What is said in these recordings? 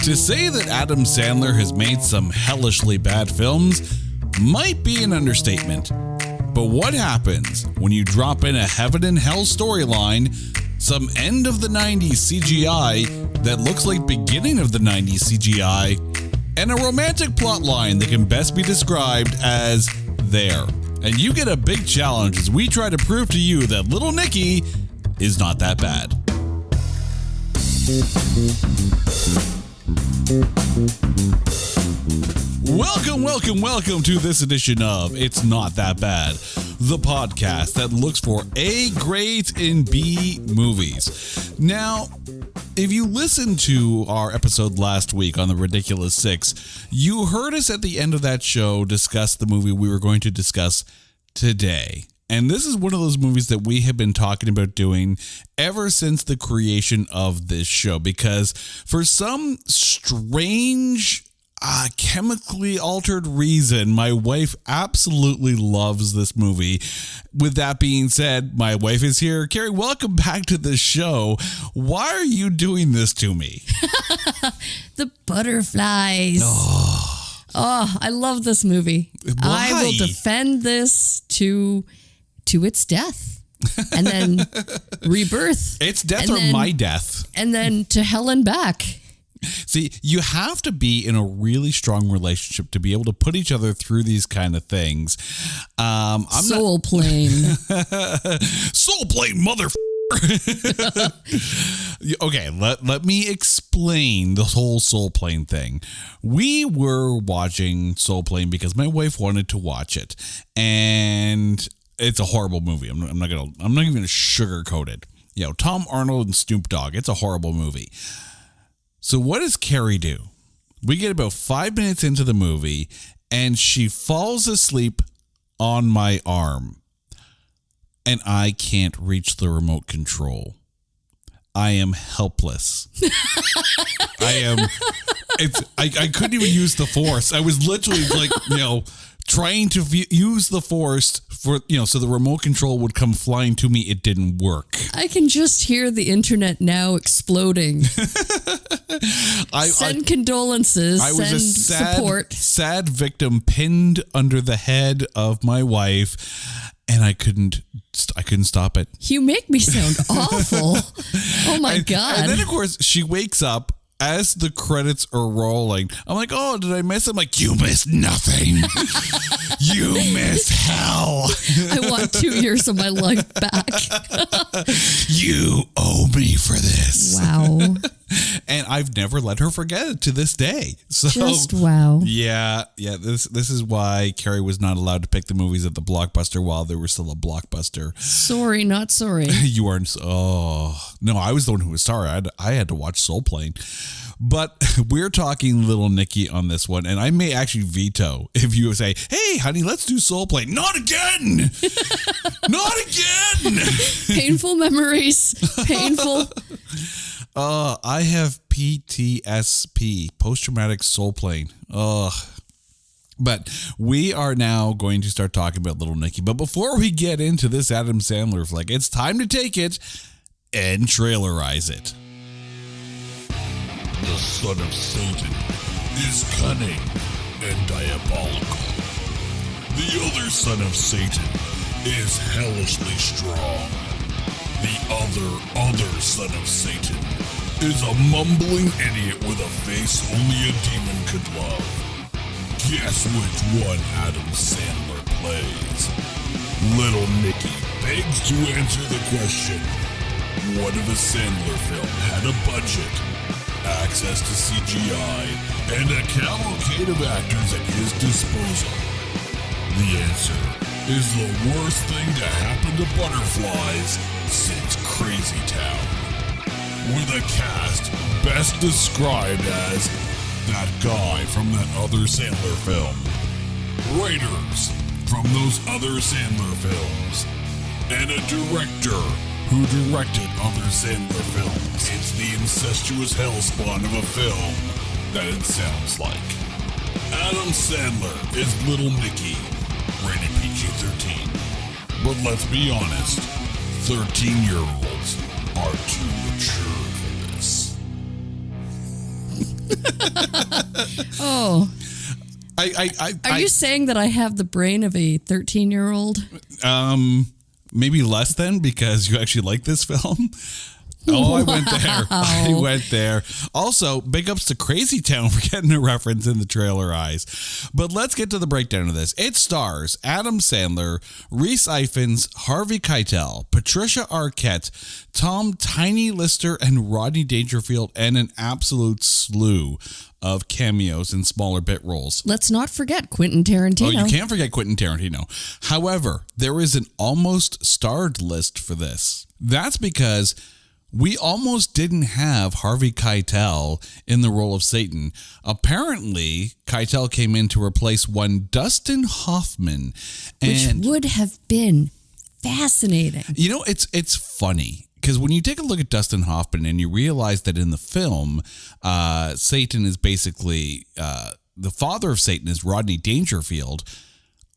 To say that Adam Sandler has made some hellishly bad films might be an understatement. But what happens when you drop in a heaven and hell storyline, some end of the 90s CGI that looks like beginning of the 90s CGI, and a romantic plotline that can best be described as there? And you get a big challenge as we try to prove to you that Little Nicky is not that bad. Welcome to this edition of It's Not That Bad, the podcast that looks for A grades in B movies. Now, if you listened to our episode last week on the Ridiculous Six, you heard us at the end of that show discuss the movie we were going to discuss today. And this is one of those movies that we have been talking about doing ever since the creation of this show, because for some strange, chemically altered reason, my wife absolutely loves this movie. With that being said, my wife is here. Carrie, welcome back to the show. Why are you doing this to me? The butterflies. Oh, I love this movie. Why? I will defend this to its death, and then rebirth. It's death or my death. And then to hell and back. See, you have to be in a really strong relationship to be able to put each other through these kind of things. Soul plane. Soul plane, motherfucker. Okay, let me explain the whole Soul Plane thing. We were watching Soul Plane because my wife wanted to watch it, and it's a horrible movie. I'm not even gonna sugarcoat it. You know, Tom Arnold and Snoop Dogg. It's a horrible movie. So what does Carrie do? We get about 5 minutes into the movie, and she falls asleep on my arm, and I can't reach the remote control. I am helpless. I couldn't even use the force. I was literally trying to use the force for, so the remote control would come flying to me. It didn't work. I can just hear the internet now exploding. Send condolences. I was send support. Sad victim pinned under the head of my wife, and I couldn't stop it. You make me sound awful. Oh my God. And then of course she wakes up as the credits are rolling. I'm like, oh, did I miss it? I'm like, you missed nothing. You missed hell. I want 2 years of my life back. You owe me for this. Wow. And I've never let her forget it to this day. So just wow. Yeah. This is why Carrie was not allowed to pick the movies at the Blockbuster while there was still a Blockbuster. Sorry, not sorry. You aren't. Oh no, I was the one who was sorry. I had to watch Soul Plane. But we're talking Little Nicky on this one, and I may actually veto if you say, hey, honey, let's do Soul Plane. Not again! Not again! Painful memories. Painful. I have PTSP, post-traumatic soul plane. But we are now going to start talking about Little Nicky. But before we get into this Adam Sandler flick, it's time to take it and trailerize it. The son of Satan is cunning and diabolical. The other son of Satan is hellishly strong. The other son of Satan is a mumbling idiot with a face only a demon could love. Guess which one Adam Sandler plays? Little Nicky begs to answer the question, what if a Sandler film had a budget, access to CGI, and a cavalcade of actors at his disposal? The answer is the worst thing to happen to butterflies since Crazy Town. With a cast best described as that guy from that other Sandler film, writers from those other Sandler films, and a director who directed other Sandler films. It's the incestuous hellspawn of a film that it sounds like. Adam Sandler is Little Nicky, rated PG-13. But let's be honest, 13-year-olds are too mature for this. Oh. Are you saying that I have the brain of a 13-year-old? Maybe less than, because you actually like this film. Oh, I went there. I went there. Also, big ups to Crazy Town for getting a reference in the trailer eyes. But let's get to the breakdown of this. It stars Adam Sandler, Reese Ifans, Harvey Keitel, Patricia Arquette, Tom Tiny Lister, and Rodney Dangerfield, and an absolute slew of cameos and smaller bit roles. Let's not forget Quentin Tarantino. Oh, you can't forget Quentin Tarantino. However, there is an almost starred list for this. That's because we almost didn't have Harvey Keitel in the role of Satan. Apparently, Keitel came in to replace one Dustin Hoffman. Which would have been fascinating. You know, it's funny, because when you take a look at Dustin Hoffman and you realize that in the film, Satan is basically, the father of Satan is Rodney Dangerfield,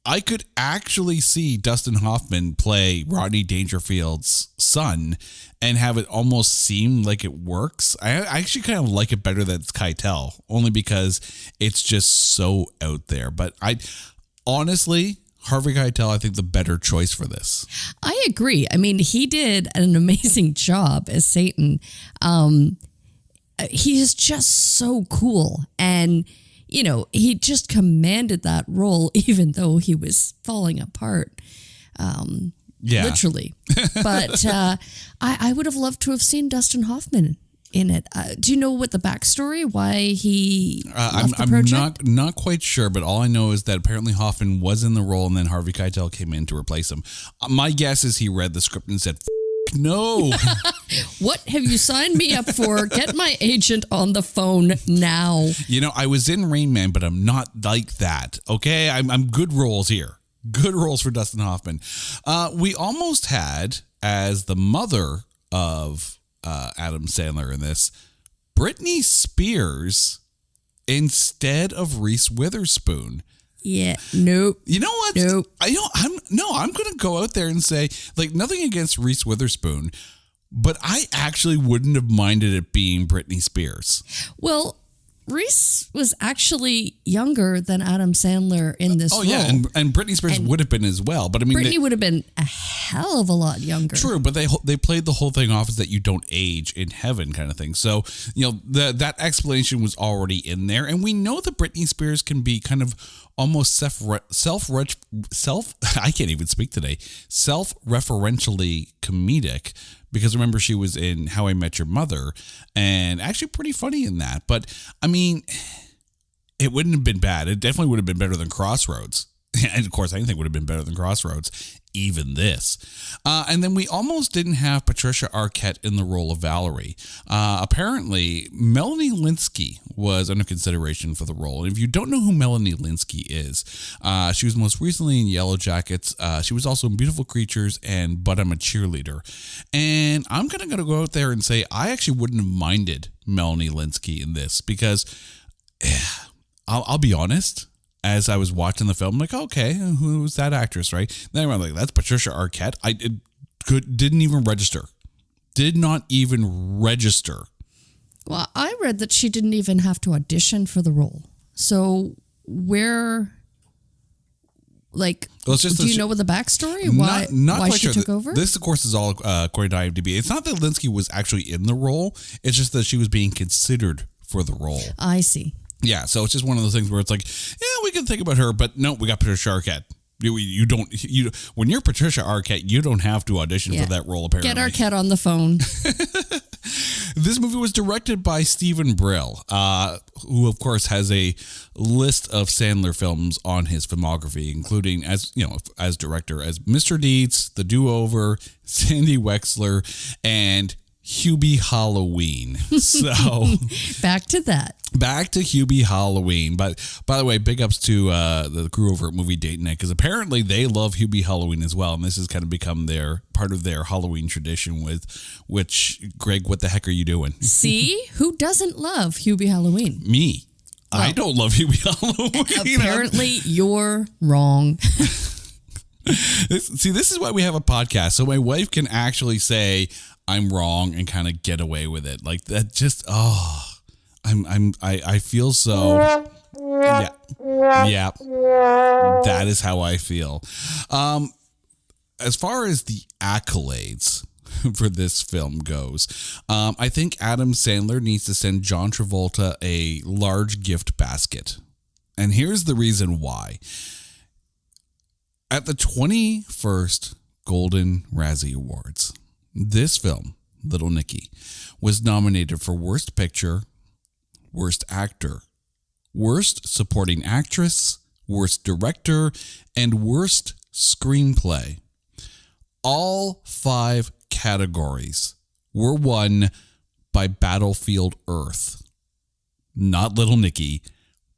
I could actually see Dustin Hoffman play Rodney Dangerfield's son and have it almost seem like it works. I actually kind of like it better that it's Keitel, only because it's just so out there. But honestly, Harvey Keitel, I think the better choice for this. I agree. I mean, he did an amazing job as Satan. He is just so cool. And you know, he just commanded that role, even though he was falling apart, literally. But I would have loved to have seen Dustin Hoffman in it. Do you know what the backstory? Why he left the project? I'm not quite sure, but all I know is that apparently Hoffman was in the role, and then Harvey Keitel came in to replace him. My guess is he read the script and said, no. What have you signed me up for? Get my agent on the phone now. You know, I was in Rain Man, but I'm not like that. Okay, I'm good roles here. Good roles for Dustin Hoffman. We almost had, as the mother of Adam Sandler in this, Britney Spears instead of Reese Witherspoon. Yeah, nope. You know what? Nope. I'm going to go out there and say, like, nothing against Reese Witherspoon, but I actually wouldn't have minded it being Britney Spears. Well, Reese was actually younger than Adam Sandler in this role. Oh, yeah, and Britney Spears would have been as well. But I mean, Britney would have been a hell of a lot younger. True, but they played the whole thing off as that you don't age in heaven kind of thing. So, you know, that explanation was already in there. And we know that Britney Spears can be kind of almost I can't even speak today, self-referentially comedic. Because remember, she was in How I Met Your Mother, and actually pretty funny in that. But, I mean, it wouldn't have been bad. It definitely would have been better than Crossroads. And, of course, anything would have been better than Crossroads, even this. And then we almost didn't have Patricia Arquette in the role of Valerie. Apparently, Melanie Linsky was under consideration for the role. And if you don't know who Melanie Linsky is, she was most recently in Yellow Jackets. She was also in Beautiful Creatures and But I'm a Cheerleader. And I'm going to go out there and say I actually wouldn't have minded Melanie Linsky in this because I'll be honest. As I was watching the film, I'm like, okay, who's that actress, right? Then I'm like, that's Patricia Arquette. Didn't even register. Did not even register. Well, I read that she didn't even have to audition for the role. So do you know what the backstory? Why she took over? This, of course, is all according to IMDb. It's not that Linsky was actually in the role. It's just that she was being considered for the role. I see. Yeah, so it's just one of those things where it's like, yeah, we can think about her, but no, we got Patricia Arquette. When you're Patricia Arquette, you don't have to audition for that role, apparently. Get Arquette on the phone. This movie was directed by Stephen Brill, who, of course, has a list of Sandler films on his filmography, including, as director, as Mr. Deeds, The Do-Over, Sandy Wexler, and Hubie Halloween. So back to Hubie Halloween. But by the way, big ups to the crew over at Movie Date Night, because apparently they love Hubie Halloween as well, and this has kind of become part of their Halloween tradition. Which, Greg, what the heck are you doing? See, who doesn't love Hubie Halloween? Me. Well, I don't love Hubie Halloween. Apparently, you're wrong. See, this is why we have a podcast, so my wife can actually say I'm wrong and kind of get away with it. Like that just, I feel so. Yeah. Yeah. That is how I feel. As far as the accolades for this film goes, I think Adam Sandler needs to send John Travolta a large gift basket. And here's the reason why. At the 21st Golden Razzie Awards, this film, Little Nicky, was nominated for Worst Picture, Worst Actor, Worst Supporting Actress, Worst Director, and Worst Screenplay. All 5 categories were won by Battlefield Earth. Not Little Nicky,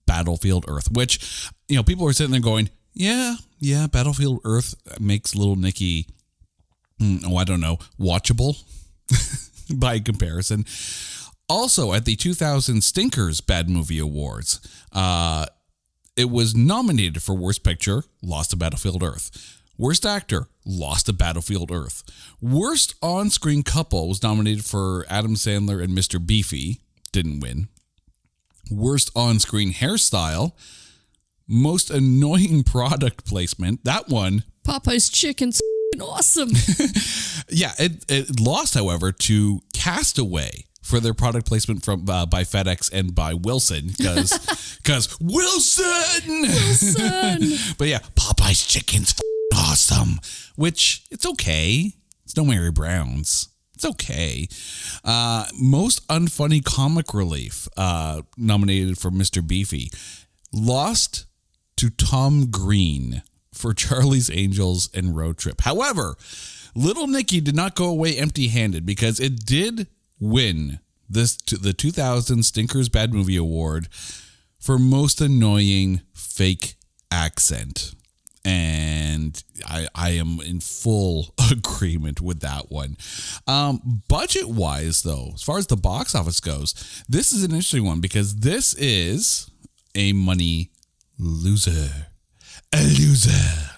Battlefield Earth, which, people are sitting there going, yeah, Battlefield Earth makes Little Nicky, watchable by comparison. Also, at the 2000 Stinkers Bad Movie Awards, it was nominated for Worst Picture, lost to Battlefield Earth. Worst Actor, lost to Battlefield Earth. Worst On-Screen Couple was nominated for Adam Sandler and Mr. Beefy, didn't win. Worst On-Screen Hairstyle, Most Annoying Product Placement, that one. Popeye's Chicken's awesome. Yeah, it lost, however, to Castaway for their product placement from by FedEx and by Wilson, because Wilson. But yeah, Popeye's Chicken's awesome, which it's okay. It's no Mary Brown's. It's okay. Most Unfunny Comic Relief, nominated for Mr. Beefy, lost to Tom Green for Charlie's Angels and Road Trip. However, Little Nicky did not go away empty-handed because it did win the 2000 Stinkers Bad Movie Award for Most Annoying Fake Accent. And I am in full agreement with that one. Budget-wise, though, as far as the box office goes, this is an interesting one because this is a money loser. A loser.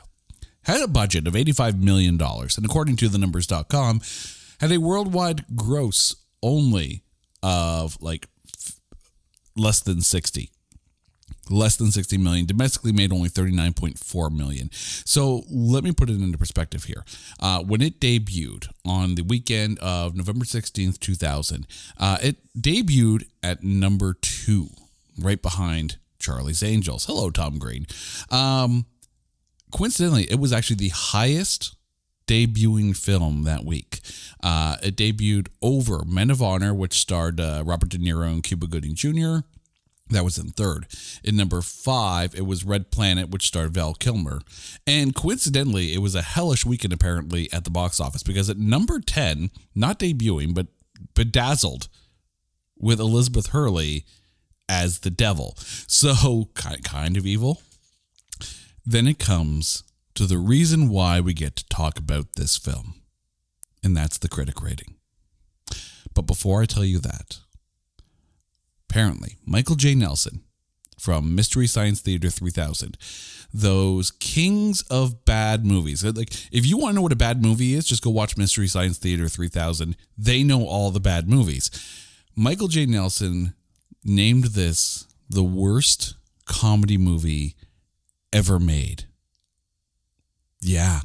Had a budget of $85 million, and according to thenumbers.com, had a worldwide gross only of less than 60 million. Domestically made only 39.4 million. So let me put it into perspective here. When it debuted on the weekend of November 16th, 2000, it debuted at number 2, right behind Charlie's Angels. Hello, Tom Green. Coincidentally, it was actually the highest debuting film that week. It debuted over Men of Honor, which starred Robert De Niro and Cuba Gooding Jr., that was in 3rd. In number 5, it was Red Planet, which starred Val Kilmer. And coincidentally, it was a hellish weekend apparently at the box office because at number 10, not debuting, but Bedazzled with Elizabeth Hurley as the devil. So kind of evil. Then it comes to the reason why we get to talk about this film. And that's the critic rating. But before I tell you that, apparently, Michael J. Nelson from Mystery Science Theater 3000, those kings of bad movies. Like, if you want to know what a bad movie is, just go watch Mystery Science Theater 3000. They know all the bad movies. Michael J. Nelson named this the worst comedy movie ever made. Yeah.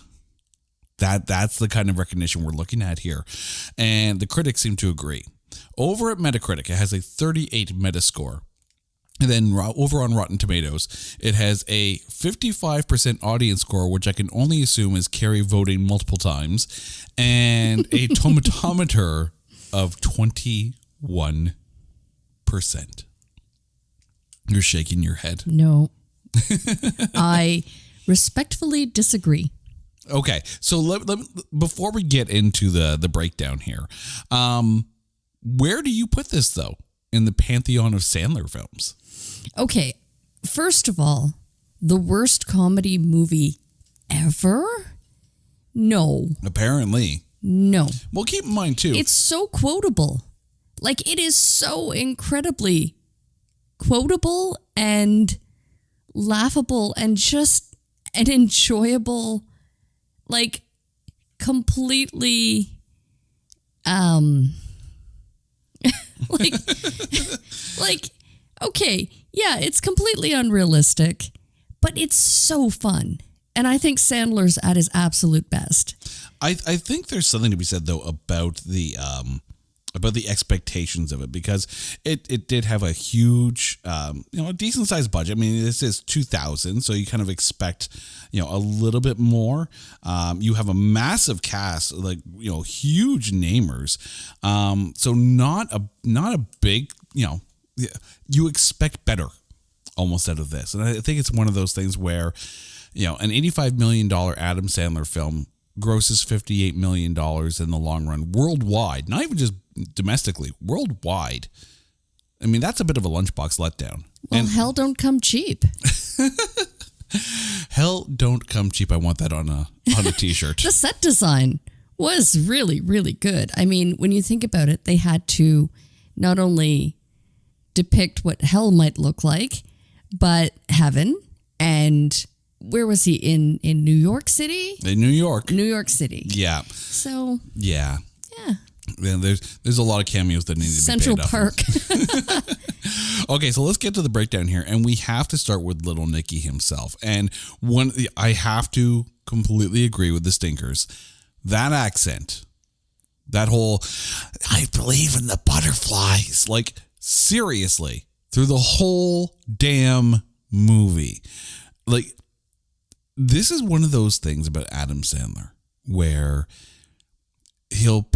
That's the kind of recognition we're looking at here. And the critics seem to agree. Over at Metacritic, it has a 38 Metascore. And then over on Rotten Tomatoes, it has a 55% audience score, which I can only assume is Carrie voting multiple times, and a tomatometer of 21%. You're shaking your head. No. I respectfully disagree. Okay, so before we get into the breakdown here, where do you put this, though, in the pantheon of Sandler films? Okay, first of all, the worst comedy movie ever? No. Apparently. No. Well, keep in mind, too. It's so quotable. Like, it is so incredibly quotable and laughable and just an enjoyable, like, completely like, okay, yeah, it's completely unrealistic, but it's so fun. And I think Sandler's at his absolute best. I think there's something to be said though about the expectations of it, because it did have a huge, a decent sized budget. I mean, this is 2000, so you kind of expect, a little bit more. You have a massive cast, like, huge namers. So not a big, you expect better almost out of this. And I think it's one of those things where, an $85 million Adam Sandler film grosses $58 million in the long run worldwide, not even just domestically, worldwide. I mean, that's a bit of a lunchbox letdown. Well, and hell don't come cheap. Hell don't come cheap. I want that on a t-shirt. The set design was really, really good. I mean, when you think about it, they had to not only depict what hell might look like, but heaven. And where was he? In New York City? In New York. New York City. Yeah. So. Yeah. Yeah. Yeah, there's a lot of cameos that need to be Central paid Park. Okay, so let's get to the breakdown here, and we have to start with Little Nicky himself. And I have to completely agree with the stinkers. That accent, that whole "I believe in the butterflies," like seriously, through the whole damn movie, like this is one of those things about Adam Sandler where he'll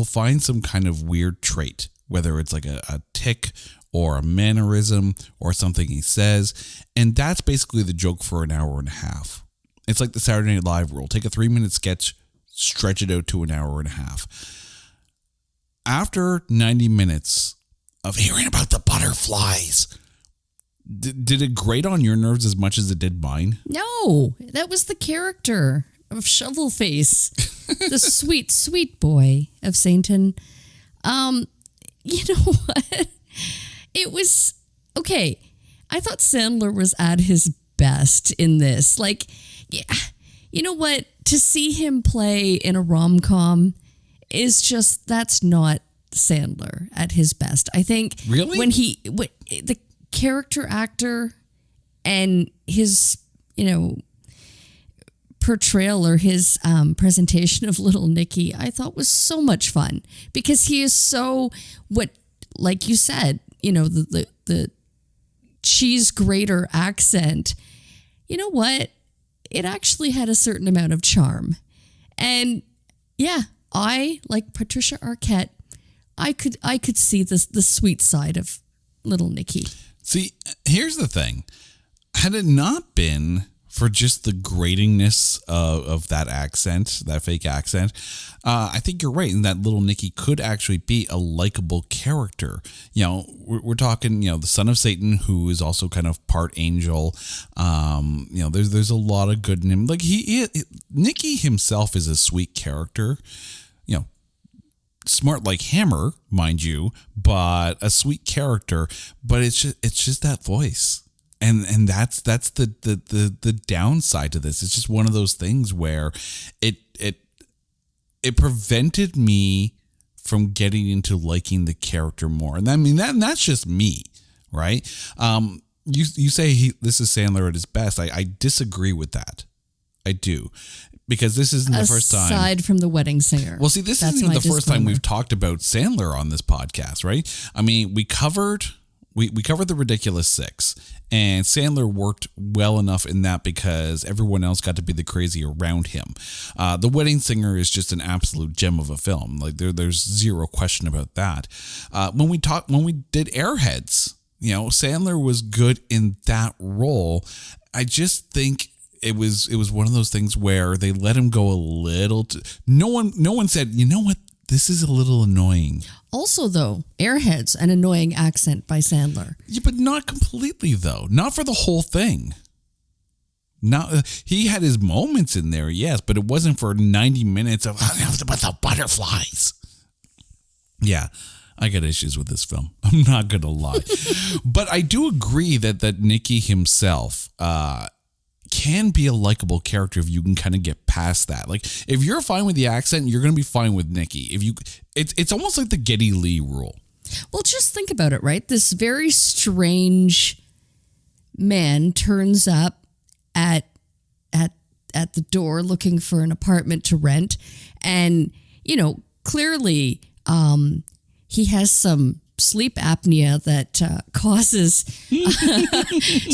find some kind of weird trait, whether it's like a tick or a mannerism or something he says. And that's basically the joke for an hour and a half. It's like the Saturday Night Live rule. Take a 3-minute sketch, stretch it out to an hour and a half. After 90 minutes of hearing about the butterflies, did it grate on your nerves as much as it did mine? No, that was the character of Shovelface, the sweet, sweet boy of Satan. You know what? It was okay. I thought Sandler was at his best in this. Like, yeah, you know what? To see him play in a rom-com is just, that's not Sandler at his best. I think really when the character actor and his, portrayal or his presentation of Little Nicky, I thought was so much fun because he is so like you said, the cheese grater accent. You know what? It actually had a certain amount of charm. And yeah, I, like Patricia Arquette, I could see the sweet side of Little Nicky. See, here's the thing. Had it not been for just the gratingness of that accent, that fake accent, I think you're right in that Little Nicky could actually be a likable character. We're talking, the son of Satan, who is also kind of part angel. There's a lot of good in him. Like Nicky himself is a sweet character. Smart like Hammer, mind you, but a sweet character. But it's just that voice. And that's the downside to this. It's just one of those things where it prevented me from getting into liking the character more. And I mean that's just me, right? You say this is Sandler at his best. I disagree with that. I do. Because this isn't the first time. Aside from The Wedding Singer. Well, see, this isn't even the first time we've talked about Sandler on this podcast, right? I mean, we covered The Ridiculous Six, and Sandler worked well enough in that because everyone else got to be the crazy around him. The Wedding Singer is just an absolute gem of a film. Like there's zero question about that. When we did Airheads, Sandler was good in that role. I just think it was one of those things where they let him go a little. No one said, you know what, this is a little annoying. Also, though, Airheads, an annoying accent by Sandler. Yeah, but not completely, though. Not for the whole thing. He had his moments in there, yes, but it wasn't for 90 minutes of about the butterflies. Yeah, I got issues with this film. I'm not going to lie. But I do agree that Nicky himself can be a likable character if you can kind of get past that. Like, if you're fine with the accent, you're going to be fine with Nicky. it's almost like the Geddy Lee rule. Well, just think about it, right? This very strange man turns up at the door looking for an apartment to rent, and clearly he has some sleep apnea that causes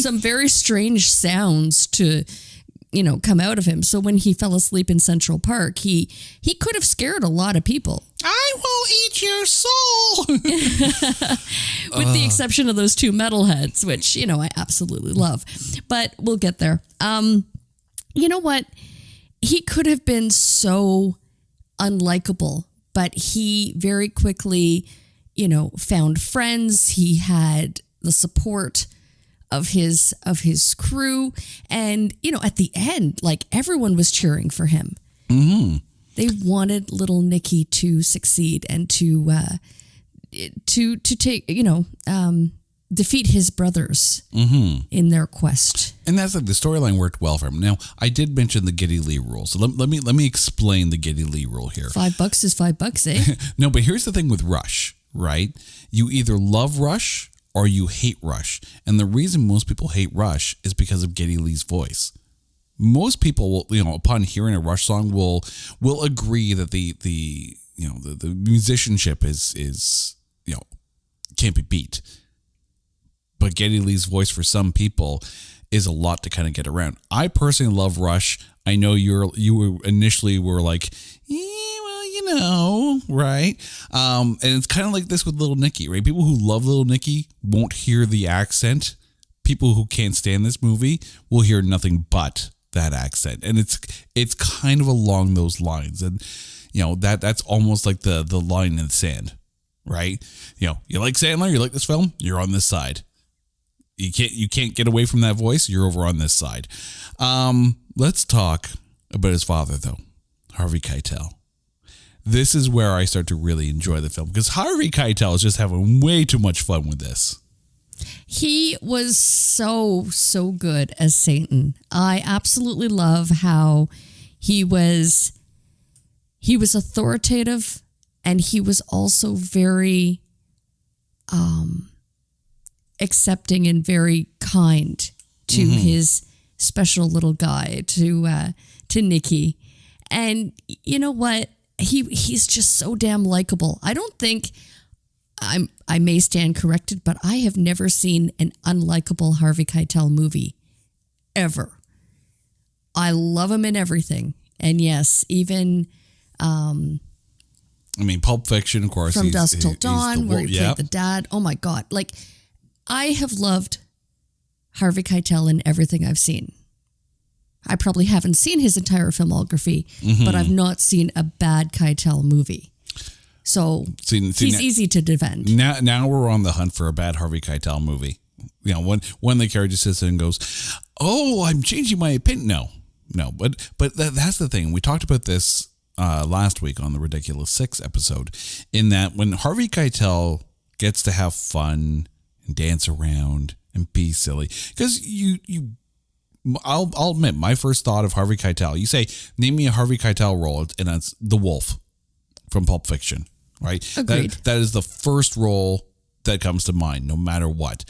some very strange sounds to come out of him. So when he fell asleep in Central Park, he could have scared a lot of people. I will eat your soul. With the exception of those two metalheads, which, I absolutely love. But we'll get there. You know what? He could have been so unlikable, but he very quickly, found friends. He had the support of his crew. And, at the end, like, everyone was cheering for him. Mm-hmm. They wanted Little Nicky to succeed and to take, defeat his brothers in their quest. And that's like the storyline worked well for him. Now, I did mention the Geddy Lee rule. So let me explain the Geddy Lee rule here. $5 is $5, eh? No, but here's the thing with Rush, right? You either love Rush or you hate Rush. And the reason most people hate Rush is because of Geddy Lee's voice. Most people will, upon hearing a Rush song will agree that the musicianship is can't be beat. But Geddy Lee's voice for some people is a lot to kind of get around. I personally love Rush. I know you initially were like, right? And it's kind of like this with Little Nicky, right? People who love Little Nicky won't hear the accent. People who can't stand this movie will hear nothing but that accent. And it's kind of along those lines. And that's almost like the line in the sand, right? You like Sandler, you like this film, you're on this side. You can't get away from that voice, you're over on this side. Let's talk about his father though, Harvey Keitel. This is where I start to really enjoy the film because Harvey Keitel is just having way too much fun with this. He was so good as Satan. I absolutely love how he was authoritative, and he was also very accepting and very kind to his special little guy, to Nicky. And you know what? He's just so damn likable. I don't think I may stand corrected, but I have never seen an unlikable Harvey Keitel movie ever. I love him in everything. And yes, even Pulp Fiction, of course. From Dusk Till Dawn, where he played the dad. Oh my God. Like, I have loved Harvey Keitel in everything I've seen. I probably haven't seen his entire filmography, but I've not seen a bad Keitel movie. So he's easy to defend. Now we're on the hunt for a bad Harvey Keitel movie. When the character sits there and goes, "Oh, I'm changing my opinion." No, but that's the thing. We talked about this last week on the Ridiculous 6 episode, in that when Harvey Keitel gets to have fun and dance around and be silly, because I'll admit, my first thought of Harvey Keitel, you say, name me a Harvey Keitel role, and that's the Wolf from Pulp Fiction, right? Agreed. That is the first role that comes to mind, no matter what.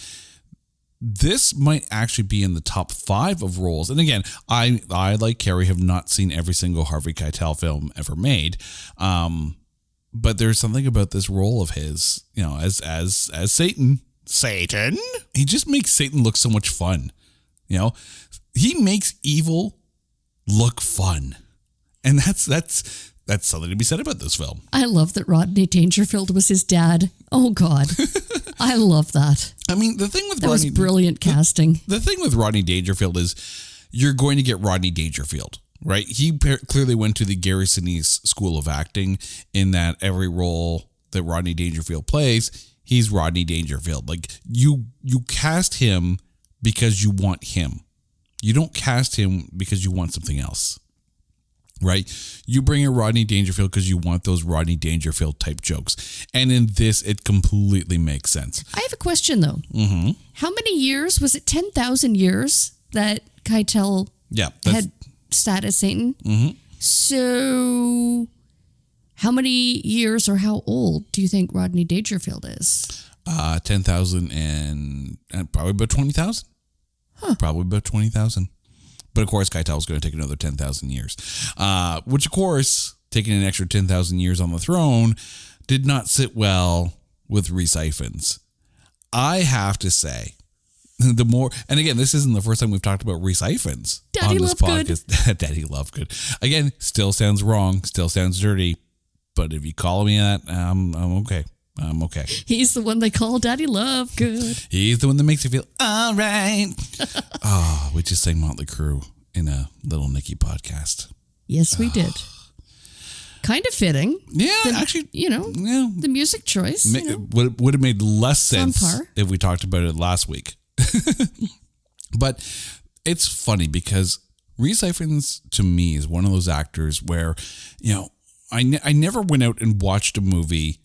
This might actually be in the top 5 of roles. And again, I like Carrie, have not seen every single Harvey Keitel film ever made. But there's something about this role of his, as Satan. He just makes Satan look so much fun. He makes evil look fun. And that's something to be said about this film. I love that Rodney Dangerfield was his dad. Oh God. I love that. The thing with that was brilliant casting. The thing with Rodney Dangerfield is you're going to get Rodney Dangerfield, right? He clearly went to the Gary Sinise School of Acting, in that every role that Rodney Dangerfield plays, he's Rodney Dangerfield. Like, you cast him because you want him. You don't cast him because you want something else, right? You bring in Rodney Dangerfield because you want those Rodney Dangerfield type jokes. And in this, it completely makes sense. I have a question though. Mm-hmm. How many years, was it 10,000 years that Keitel had sat as Satan? Mm-hmm. So How many years or how old do you think Rodney Dangerfield is? 10,000 and probably about 20,000. Probably about 20,000. But of course, Keitel's going to take another 10,000 years. Which, of course, taking an extra 10,000 years on the throne did not sit well with Rhys Ifans. I have to say, the more, and again, this isn't the first time we've talked about Rhys Ifans on this podcast. Daddy Lovegood. Again, still sounds wrong, still sounds dirty, but if you call me that, I'm okay. I'm okay. He's the one they call Daddy Lovegood. He's the one that makes you feel all right. Oh, we just sang Motley Crue in a Little Nicky podcast. Yes, we did. Kind of fitting. Yeah, actually, the music choice. Would have made less sense par. if we talked about it last week. But it's funny because Rhys Ifans, to me, is one of those actors where, I never went out and watched a movie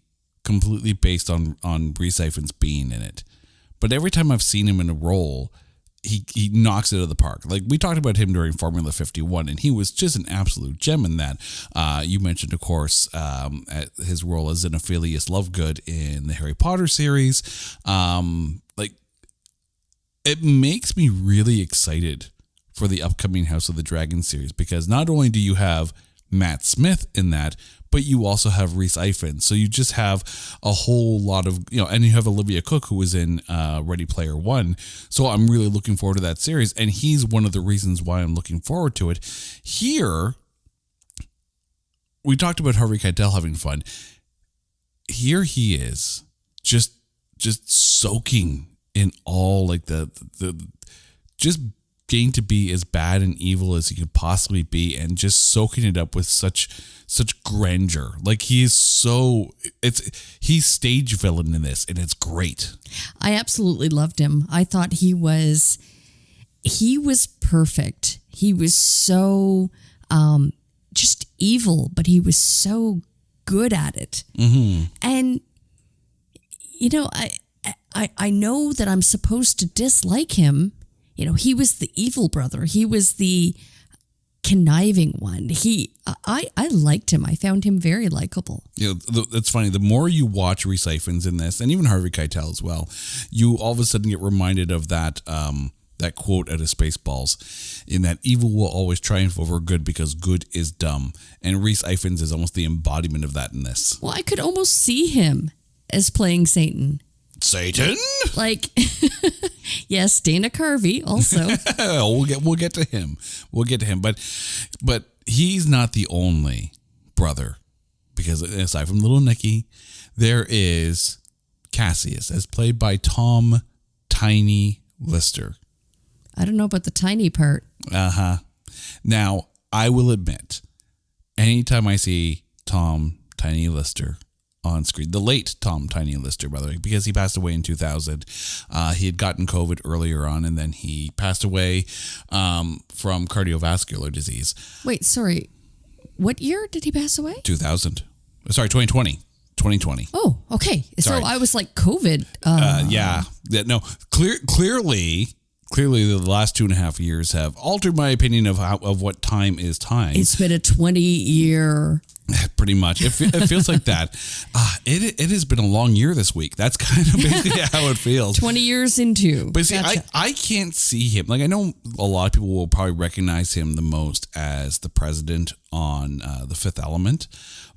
completely based on Rhys Ifans being in it. But every time I've seen him in a role, he knocks it out of the park. Like, we talked about him during Formula 51, and he was just an absolute gem in that. You mentioned, of course, his role as Xenophilius Lovegood in the Harry Potter series. It makes me really excited for the upcoming House of the Dragon series, because not only do you have Matt Smith in that, but you also have Rhys Ifans. So you just have a whole lot of, and you have Olivia Cooke, who was in Ready Player One. So I'm really looking forward to that series. And he's one of the reasons why I'm looking forward to it. Here, we talked about Harvey Keitel having fun. Here he is just soaking in all like the just getting to be as bad and evil as he could possibly be, and just soaking it up with such grandeur. Like, he's stage villain in this, and it's great. I absolutely loved him. I thought he was perfect. He was so just evil, but he was so good at it. Mm-hmm. And I know that I'm supposed to dislike him. He was the evil brother. He was the conniving one. I liked him. I found him very likable. It's funny. The more you watch Rhys Ifans in this, and even Harvey Keitel as well, you all of a sudden get reminded of that quote out of Spaceballs, in that evil will always triumph over good because good is dumb. And Rhys Ifans is almost the embodiment of that in this. Well, I could almost see him as playing Satan. Satan? Like, yes, Dana Carvey also. We'll get to him. But he's not the only brother, because aside from Little Nicky, there is Cassius, as played by Tom Tiny Lister. I don't know about the tiny part. Now, I will admit, anytime I see Tom Tiny Lister on screen, the late Tom Tiny Lister, by the way, because he passed away in 2000. He had gotten COVID earlier on, and then he passed away from cardiovascular disease. Wait, sorry. What year did he pass away? 2000. Sorry, 2020. 2020. Oh, okay. Sorry. So I was like COVID. Yeah. No, clearly the last 2.5 years have altered my opinion of what time is time. It's been a 20-year... Pretty much. It feels like that. It has been a long year this week. That's kind of basically how it feels. 20 years into. But see, gotcha. I can't see him. Like, I know a lot of people will probably recognize him the most as the president on The Fifth Element,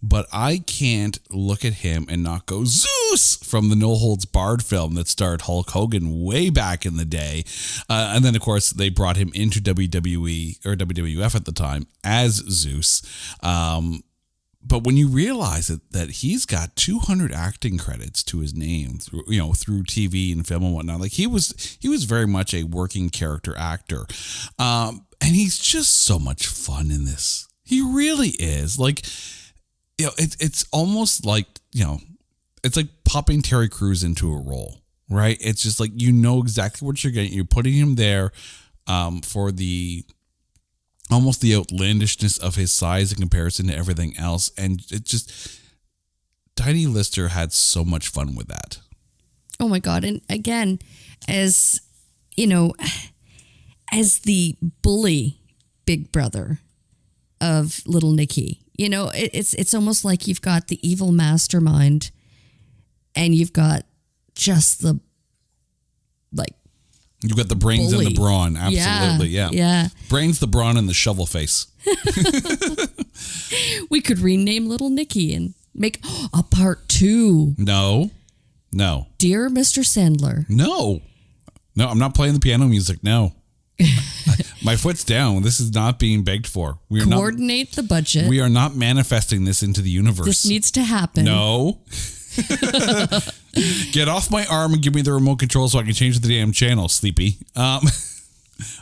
but I can't look at him and not go Zeus from the No Holds Barred film that starred Hulk Hogan way back in the day. And then, of course, they brought him into WWE or WWF at the time as Zeus. But when you realize that he's got 200 acting credits to his name through TV and film and whatnot, like he was very much a working character actor, and he's just so much fun in this. He really is. Like, it's almost like it's like popping Terry Crews into a role, right? It's just like exactly what you're getting. You're putting him there for the. Almost the outlandishness of his size in comparison to everything else. And it just, Tiny Lister had so much fun with that. Oh my God. And again, as the bully big brother of Little Nicky, You know, it's almost like you've got the evil mastermind and you've got just the, like, you've got the brains bully. and the brawn. Absolutely. Yeah. Brains, the brawn, and the shovel face. We could rename Little Nicky and make a part 2. No. Dear Mr. Sandler. No, I'm not playing the piano music. No. My foot's down. This is not being begged for. We are Coordinate the budget. We are not manifesting this into the universe. This needs to happen. No. Get off my arm and give me the remote control so I can change the damn channel, Sleepy. I'm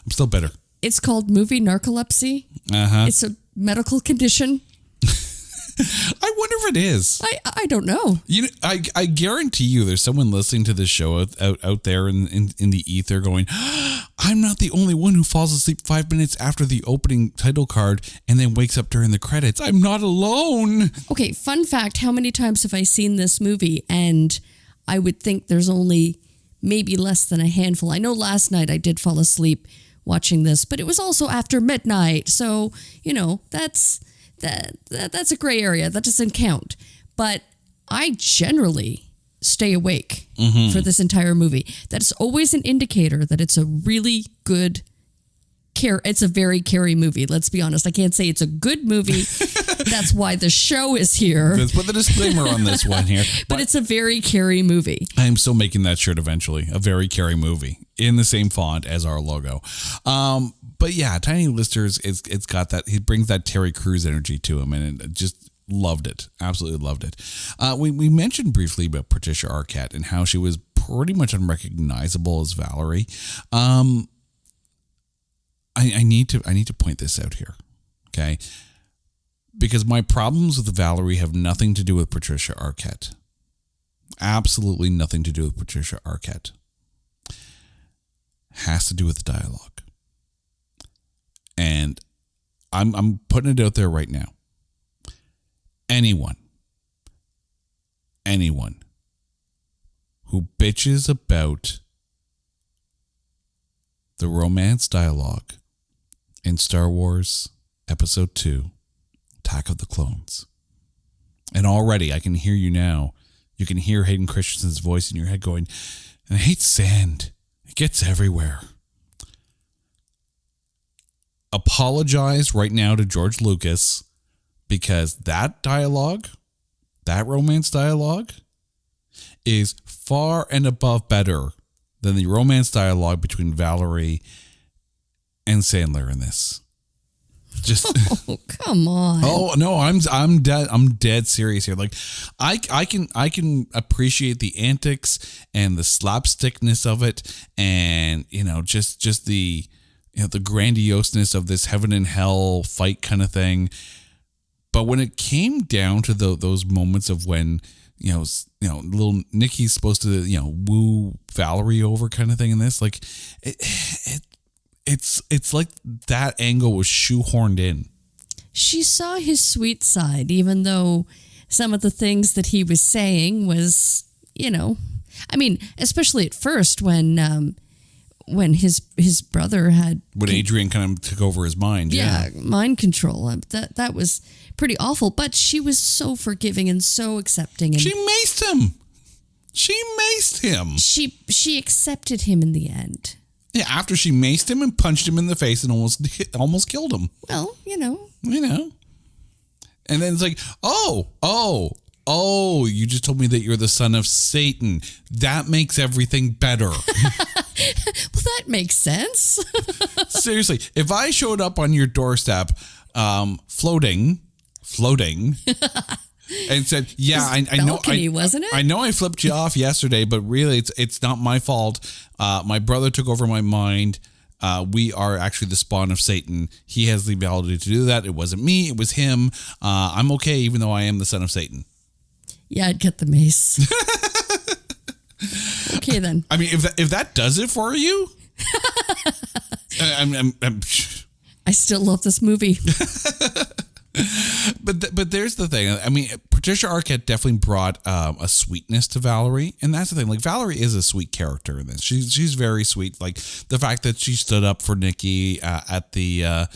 still bitter. It's called movie narcolepsy. It's a medical condition. I wonder if it is. I don't know. You know, I guarantee you there's someone listening to this show out there in the ether going, I'm not the only one who falls asleep 5 minutes after the opening title card and then wakes up during the credits. I'm not alone. Okay, fun fact, how many times have I seen this movie? And I would think there's only maybe less than a handful. I know last night I did fall asleep watching this, but it was also after midnight. So, you know, that's a gray area. That doesn't count. But I generally stay awake for this entire movie. That's always an indicator that it's a really good it's a very Carrie movie. Let's be honest. I can't say it's a good movie. That's why the show is here. Let's put the disclaimer on this one here. But it's a very Carrie movie. I am still making that shirt eventually. A very Carrie movie in the same font as our logo. But yeah, Tiny Listers, it's got that. He brings that Terry Crews energy to him, and it just loved it. Absolutely loved it. We mentioned briefly about Patricia Arquette and how she was pretty much unrecognizable as Valerie. I need to point this out here, okay? Because my problems with Valerie have nothing to do with Patricia Arquette. Absolutely nothing to do with Patricia Arquette. Has to do with the dialogue. And I'm putting it out there right now. Anyone who bitches about the romance dialogue in Star Wars Episode 2, Attack of the Clones. And already I can hear you now. You can hear Hayden Christensen's voice in your head going, I hate sand. It gets everywhere. Apologize right now to George Lucas because that dialogue, that romance dialogue, is far and above better than the romance dialogue between Valerie and Sandler in this. Just oh, come on. Oh no, I'm dead serious here. Like I can appreciate the antics and the slapstickness of it, and you know just the the grandioseness of this heaven and hell fight kind of thing. But when it came down to those moments of when little Nicky's supposed to woo Valerie over kind of thing in this, like it's like that angle was shoehorned in. She saw his sweet side, even though some of the things that he was saying was, I mean, especially at first when his brother had... When Adrian kind of took over his mind. Yeah, mind control. That was pretty awful, but she was so forgiving and so accepting. And she maced him. She accepted him in the end. Yeah, after she maced him and punched him in the face and almost killed him. Well, And then it's like, oh, you just told me that you're the son of Satan. That makes everything better. Well, that makes sense. Seriously, if I showed up on your doorstep, floating, and said, "Yeah, I know, wasn't it? I know I flipped you off yesterday, but really, it's not my fault. My brother took over my mind. We are actually the spawn of Satan. He has the ability to do that. It wasn't me. It was him. I'm okay, even though I am the son of Satan." Yeah, I'd get the mace. Okay, then. I mean, if that does it for you, I still love this movie. But there's the thing. I mean, Patricia Arquette definitely brought a sweetness to Valerie, and that's the thing. Like, Valerie is a sweet character in this. She's very sweet. Like the fact that she stood up for Nicky at the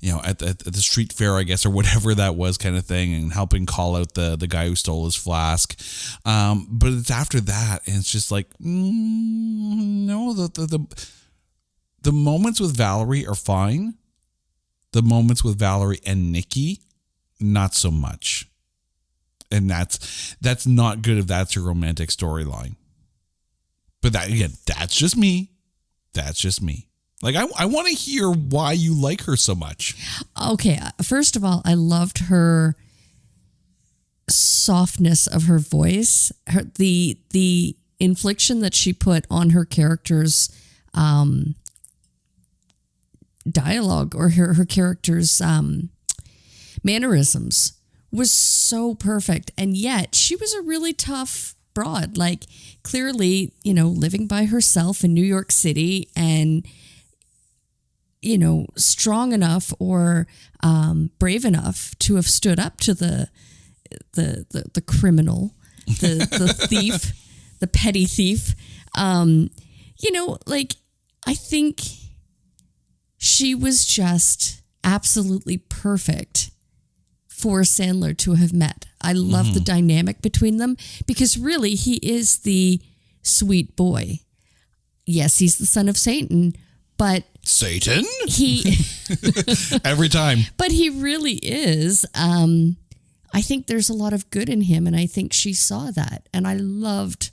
at the street fair, I guess, or whatever that was, kind of thing, and helping call out the guy who stole his flask. But it's after that, and it's just like, no, the moments with Valerie are fine. The moments with Valerie and Nicky, not so much. And that's not good if that's your romantic storyline. But that's just me. That's just me. Like, I want to hear why you like her so much. Okay, first of all, I loved her softness of her voice, the inflection that she put on her character's dialogue, or her character's mannerisms was so perfect. And yet she was a really tough broad, like clearly, living by herself in New York City, and strong enough or brave enough to have stood up to the criminal, the thief, the petty thief. Like, I think she was just absolutely perfect for Sandler to have met. I love the dynamic between them, because really he is the sweet boy. Yes, he's the son of Satan, but Satan? He every time. But he really is. I think there's a lot of good in him, and I think she saw that, and I loved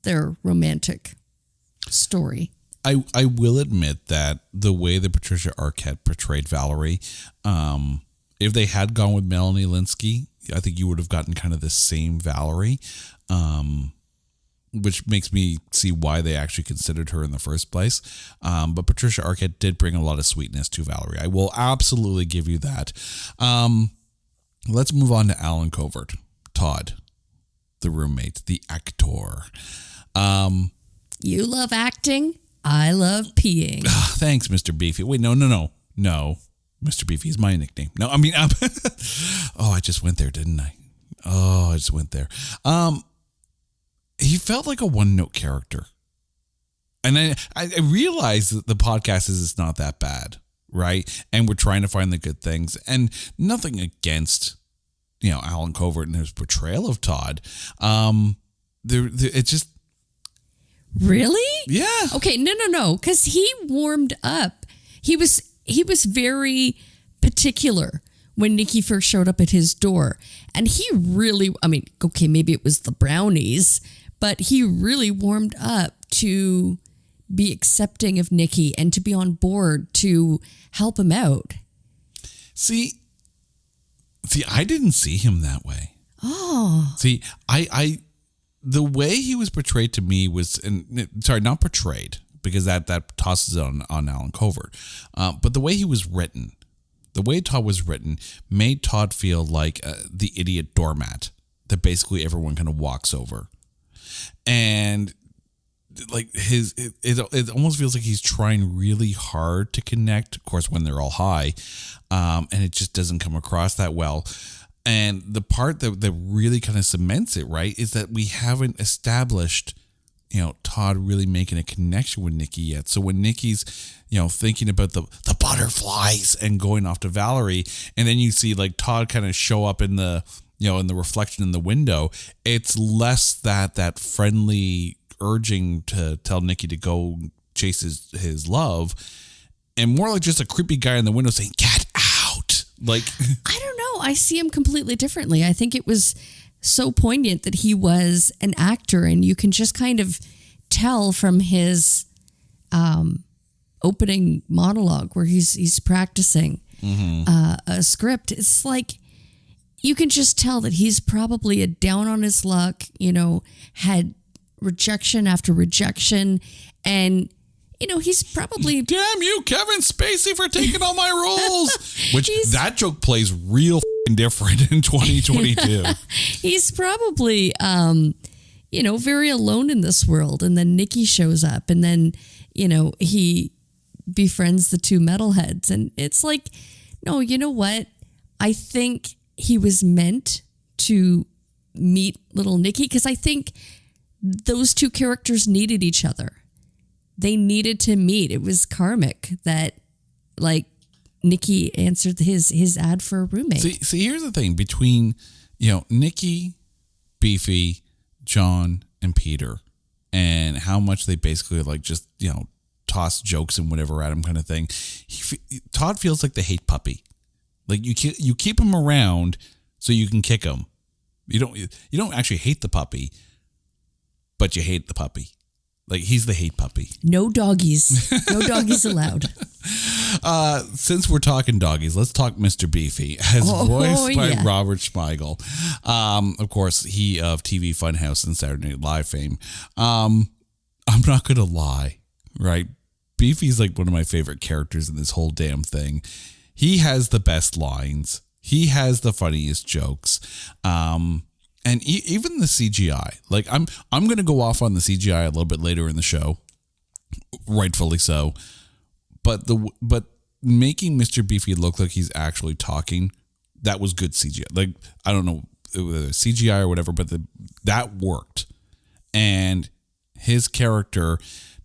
their romantic story. I will admit that the way that Patricia Arquette portrayed Valerie, if they had gone with Melanie Lynskey, I think you would have gotten kind of the same Valerie, which makes me see why they actually considered her in the first place. But Patricia Arquette did bring a lot of sweetness to Valerie. I will absolutely give you that. Let's move on to Alan Covert, Todd, the roommate, the actor. You love acting. I love peeing. Thanks, Mr. Beefy. Wait, no. Mr. Beefy is my nickname. No, I mean, I just went there, didn't I? Oh, I just went there. He felt like a one-note character. And I realized that the podcast is not that bad, right? And we're trying to find the good things. And nothing against, Alan Covert and his portrayal of Todd. It just... Really? Yeah. Okay, no, because he warmed up. He was very particular when Nicky first showed up at his door. And he really, maybe it was the brownies, but he really warmed up to be accepting of Nicky and to be on board to help him out. See, I didn't see him that way. Oh. See, the way he was portrayed to me was, not portrayed, because that tosses it on Alan Covert. But the way he was written, the way Todd was written, made Todd feel like the idiot doormat that basically everyone kind of walks over. And like it almost feels like he's trying really hard to connect, of course, when they're all high, and it just doesn't come across that well. And the part that really kind of cements it, right, is that we haven't established, Todd really making a connection with Nicky yet. So when Nicky's, thinking about the butterflies and going off to Valerie, and then you see like Todd kind of show up in the, in the reflection in the window, it's less that friendly urging to tell Nicky to go chase his love, and more like just a creepy guy in the window saying, "Get out." Like, I don't know. I see him completely differently. I think it was so poignant that he was an actor, and you can just kind of tell from his opening monologue where he's practicing a script. It's like you can just tell that he's probably a down on his luck, had rejection after rejection, and he's probably... Damn you, Kevin Spacey, for taking all my roles. Which, that joke plays real different in 2022. He's probably, very alone in this world. And then Nicky shows up, and then, he befriends the two metalheads. And it's like, no, you know what? I think he was meant to meet Little Nicky, because I think those two characters needed each other. They needed to meet. It was karmic that, like, Nicky answered his ad for a roommate. See, here's the thing between, Nicky, Beefy, John, and Peter, and how much they basically like just, toss jokes and whatever at him kind of thing. Todd feels like the hate puppy. Like you keep him around so you can kick him. You don't actually hate the puppy, but you hate the puppy. Like he's the hate puppy. No doggies. No doggies allowed. Since we're talking doggies, let's talk Mr. Beefy, as voiced by Robert Smigel. Of course, he of TV Funhouse and Saturday Night Live fame. I'm not going to lie, right? Beefy's like one of my favorite characters in this whole damn thing. He has the best lines. He has the funniest jokes. And even the CGI. Like I'm going to go off on the CGI a little bit later in the show, rightfully so. But making Mr. Beefy look like he's actually talking, that was good CGI. Like I don't know whether CGI or whatever, but that worked. And his character,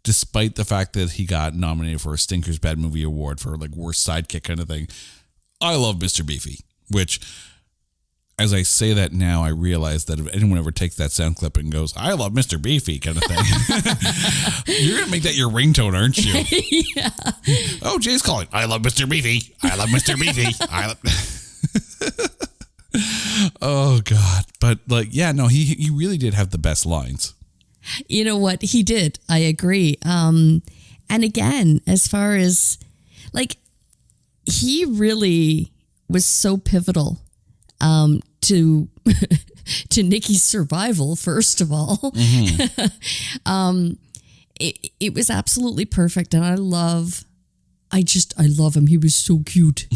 despite the fact that he got nominated for a Stinker's Bad Movie Award for like worst sidekick kind of thing, I love Mr. Beefy. Which, as I say that now, I realize that if anyone ever takes that sound clip and goes, "I love Mr. Beefy" kind of thing, you're gonna make that your ringtone, aren't you? Yeah. Oh, Jay's calling. I love Mr. Beefy. I love Mr. Beefy. Oh God! But like, yeah, no, he really did have the best lines. You know what? He did. I agree. And again, as far as like, he really was so pivotal to to Nicky's survival, first of all. Mm-hmm. It was absolutely perfect. And I love him. He was so cute.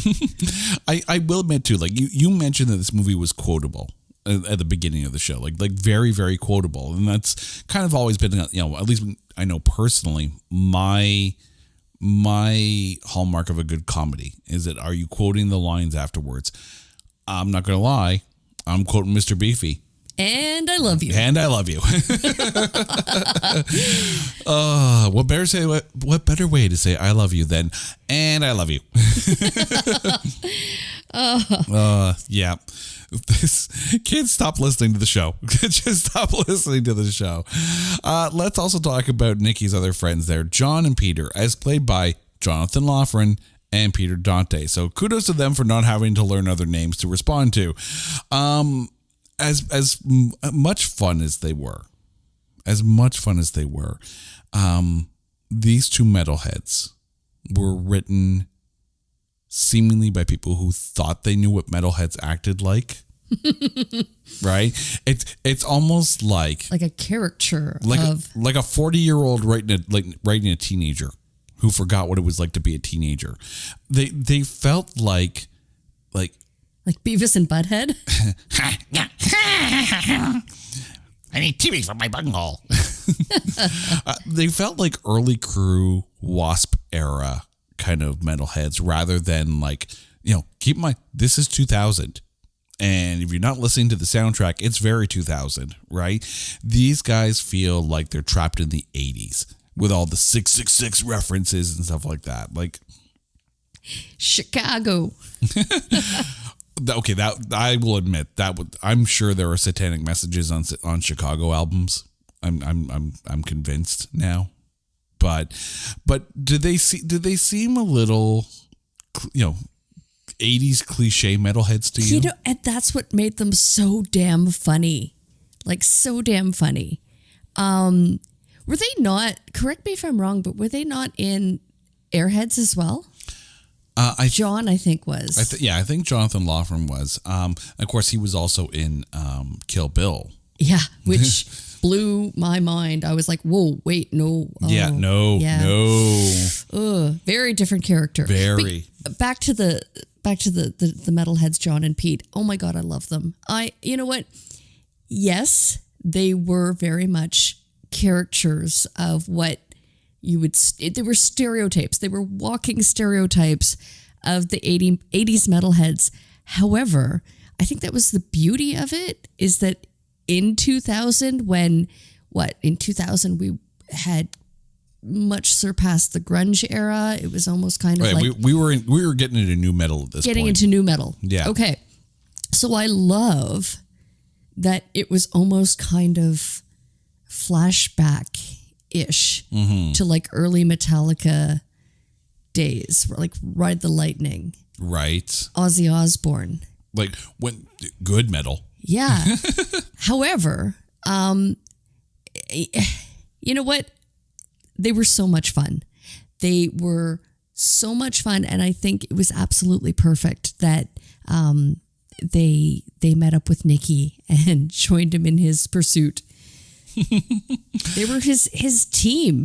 I will admit too, like you mentioned that this movie was quotable at the beginning of the show, like very, very quotable. And that's kind of always been, at least I know personally, my hallmark of a good comedy is that, are you quoting the lines afterwards? I'm not going to lie. I'm quoting Mr. Beefy. And I love you. And I love you. What better way to say I love you than, and I love you. Yeah. Kids, stop listening to the show. Just stop listening to the show. Let's also talk about Nicky's other friends there, John and Peter, as played by Jonathan Loughran and Peter Dante. So kudos to them for not having to learn other names to respond to. As much fun as they were, these two metalheads were written seemingly by people who thought they knew what metalheads acted like. Right? It's almost like a caricature like of a 40-year-old writing a teenager who forgot what it was like to be a teenager. They felt like Beavis and Butthead. I need TV for my bunghole. They felt like early Crew, Wasp era kind of metalheads, rather than keep in mind, this is 2000. And if you're not listening to the soundtrack, it's very 2000, right? These guys feel like they're trapped in the 80s with all the 666 references and stuff like that. Like Chicago. Okay, that I will admit that I'm sure there are satanic messages on Chicago albums. I'm convinced now. But did they seem a little 80s cliche metalheads to you? And that's what made them so damn funny. So damn funny. Were they not, correct me if I'm wrong, but were they not in Airheads as well? John, I think, was. I think Jonathan Loughran was. Of course, he was also in Kill Bill. Yeah, which blew my mind. I was like, whoa, wait, no. No. Very different character. Very. But back to the metalheads, John and Pete. Oh my God, I love them. You know what? Yes, they were very much caricatures of what you would, they were stereotypes. They were walking stereotypes of the 80s metalheads. However, I think that was the beauty of it, is that in 2000, in 2000 we had much surpassed the grunge era. It was almost kind of like we were getting into new metal at this getting point. into new metal. Yeah. Okay. So I love that it was almost kind of flashback-ish to like early Metallica days, like Ride the Lightning. Right. Ozzy Osbourne. Like when good metal. Yeah. However, you know what? They were so much fun. They were so much fun, and I think it was absolutely perfect that they met up with Nicky and joined him in his pursuit. They were his team.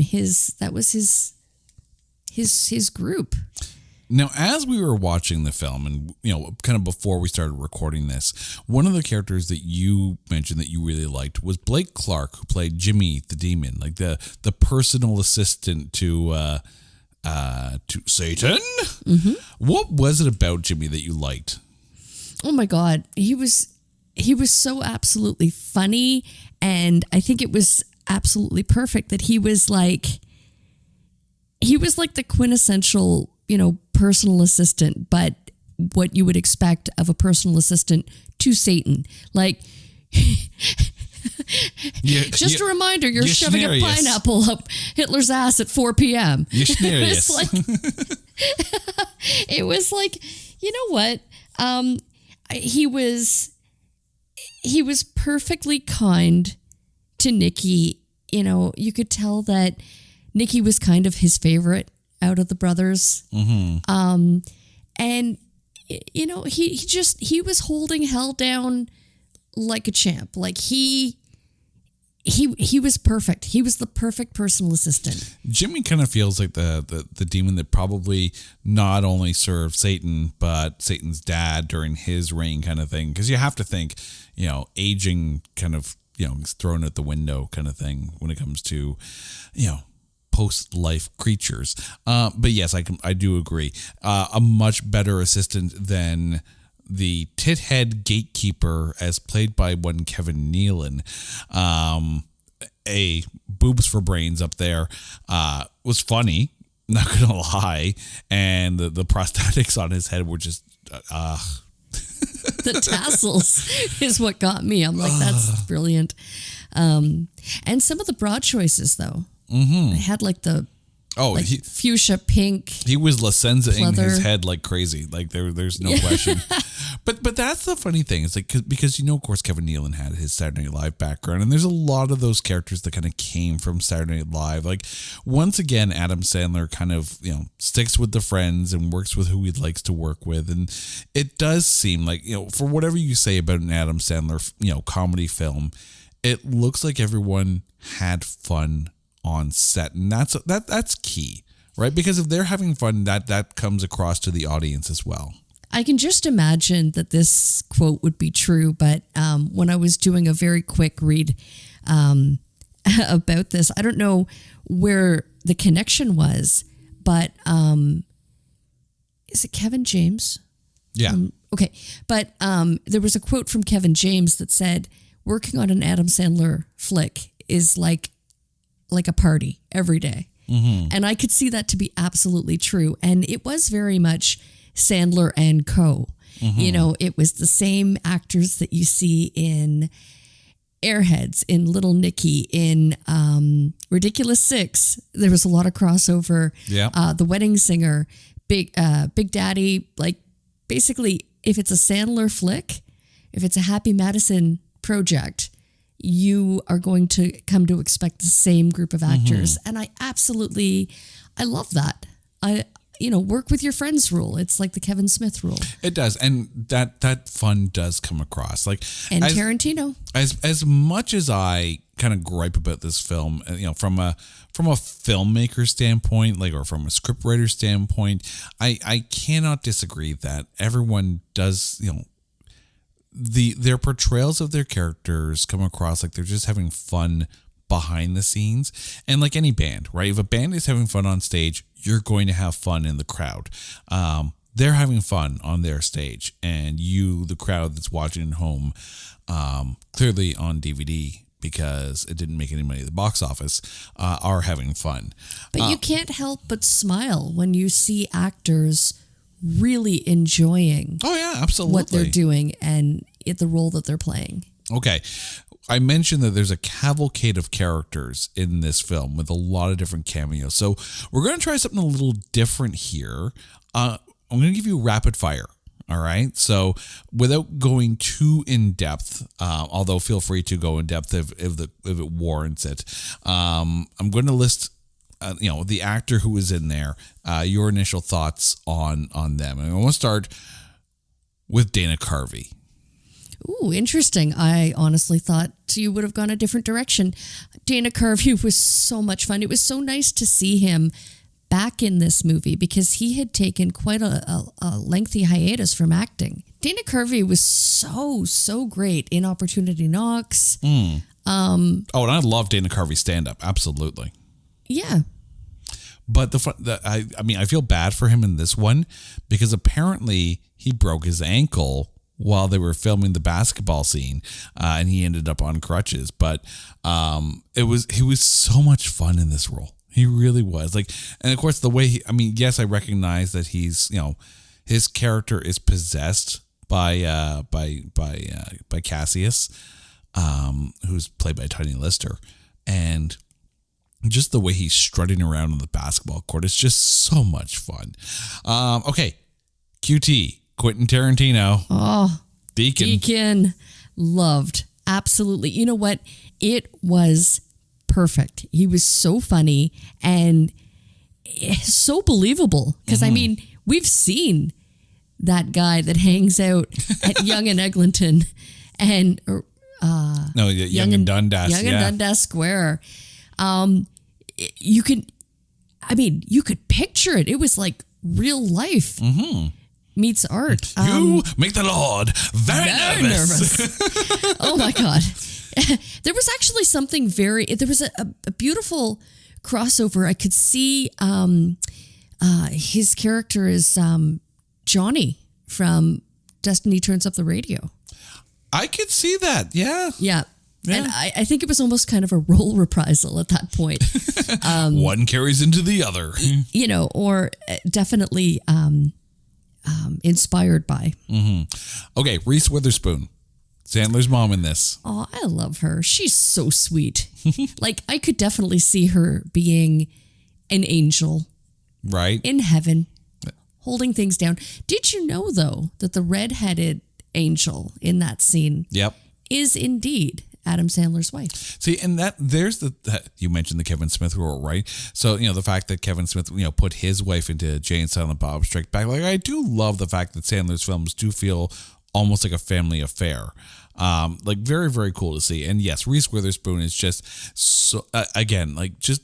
That was his group. Now, as we were watching the film and, kind of before we started recording this, one of the characters that you mentioned that you really liked was Blake Clark, who played Jimmy the Demon, like the personal assistant to Satan. Mm-hmm. What was it about Jimmy that you liked? Oh my God. He was so absolutely funny, and I think it was absolutely perfect that he was like the quintessential, personal assistant, but what you would expect of a personal assistant to Satan. Like, just a reminder, you're shoving a pineapple up Hitler's ass at 4 p.m. It was like, you know what? He was perfectly kind to Nicky. You could tell that Nicky was kind of his favorite out of the brothers. Mm-hmm. And he was holding hell down like a champ. Like he was perfect. He was the perfect personal assistant. Jimmy kind of feels like the demon that probably not only served Satan, but Satan's dad during his reign kind of thing. Because you have to think, aging kind of, is thrown out the window kind of thing when it comes to, post-life creatures. But yes, I do agree. A much better assistant than the tithead gatekeeper as played by one Kevin Nealon. Boobs for brains up there. Was funny, not gonna lie. And the prosthetics on his head were just the tassels is what got me. I'm like, that's brilliant. And some of the broad choices though. Mm-hmm. They had like the fuchsia pink. He was Lacenza-ing his head like crazy. Like there's no question. But that's the funny thing. It's like because of course Kevin Nealon had his Saturday Night Live background, and there's a lot of those characters that kind of came from Saturday Night Live. Like once again, Adam Sandler kind of sticks with the friends and works with who he likes to work with, and it does seem like for whatever you say about an Adam Sandler comedy film, it looks like everyone had fun on set, and that's key, right? Because if they're having fun, that comes across to the audience as well. I can just imagine that this quote would be true, but when I was doing a very quick read about this, I don't know where the connection was, but is it Kevin James? Yeah. Okay, but there was a quote from Kevin James that said, "Working on an Adam Sandler flick is like a party every day." Mm-hmm. And I could see that to be absolutely true. And it was very much Sandler and co. Mm-hmm. It was the same actors that you see in Airheads, in Little Nicky, in Ridiculous Six. There was a lot of crossover. Yeah. The Wedding Singer, Big Daddy. Like basically, if it's a Sandler flick, if it's a Happy Madison project, you are going to come to expect the same group of actors. Mm-hmm. And I love that. Work with your friends rule. It's like the Kevin Smith rule. It does. And that fun does come across. And Tarantino. As much as I kind of gripe about this film, from a filmmaker standpoint, or from a scriptwriter standpoint, I cannot disagree that everyone does, their portrayals of their characters come across like they're just having fun behind the scenes. And like any band, right? If a band is having fun on stage, you're going to have fun in the crowd. They're having fun on their stage, and you, the crowd that's watching at home, clearly on DVD, because it didn't make any money at the box office, are having fun. But you can't help but smile when you see actors really enjoying Oh, yeah, absolutely. what they're doing and the role that they're playing. Okay. I mentioned that there's a cavalcade of characters in this film with a lot of different cameos. So we're going to try something a little different here. I'm going to give you rapid fire. All right. So without going too in depth, although feel free to go in depth if it warrants it, I'm going to list, the actor who is in there, your initial thoughts on them. And I want to start with Dana Carvey. Ooh, interesting. I honestly thought you would have gone a different direction. Dana Carvey was so much fun. It was so nice to see him back in this movie because he had taken quite a lengthy hiatus from acting. Dana Carvey was so great in Opportunity Knocks. And I love Dana Carvey's stand-up. Absolutely. Yeah. But I feel bad for him in this one because apparently he broke his ankle while they were filming the basketball scene, and he ended up on crutches. But he was so much fun in this role. He really was. And of course, the way yes, I recognize that he's, his character is possessed by Cassius, who's played by Tiny Lister, and just the way he's strutting around on the basketball court is just so much fun. Okay, QT, Quentin Tarantino. Oh, Deacon. Loved. Absolutely. You know what? It was perfect. He was so funny and so believable. Because, we've seen that guy that hangs out at Yonge and Eglinton and Yonge and Dundas. Yonge and Dundas Square. You could picture it. It was like real life meets art. You make the Lord very nervous. Oh my God. There was actually something there was a beautiful crossover. I could see his character is Johnny from Destiny Turns Up the Radio. I could see that. Yeah. Yeah. And I think it was almost kind of a role reprisal at that point. One carries into the other. Or definitely inspired by. Mm-hmm. Okay, Reese Witherspoon, Sandler's mom in this. Oh, I love her. She's so sweet. I could definitely see her being an angel. Right. In heaven, holding things down. Did you know, though, that the red-headed angel in that scene is indeed Adam Sandler's wife? See, and you mentioned the Kevin Smith role, right? So, the fact that Kevin Smith, put his wife into Jay and Silent Bob Strike Back. I do love the fact that Sandler's films do feel almost like a family affair. Very, very cool to see. And yes, Reese Witherspoon is just so, just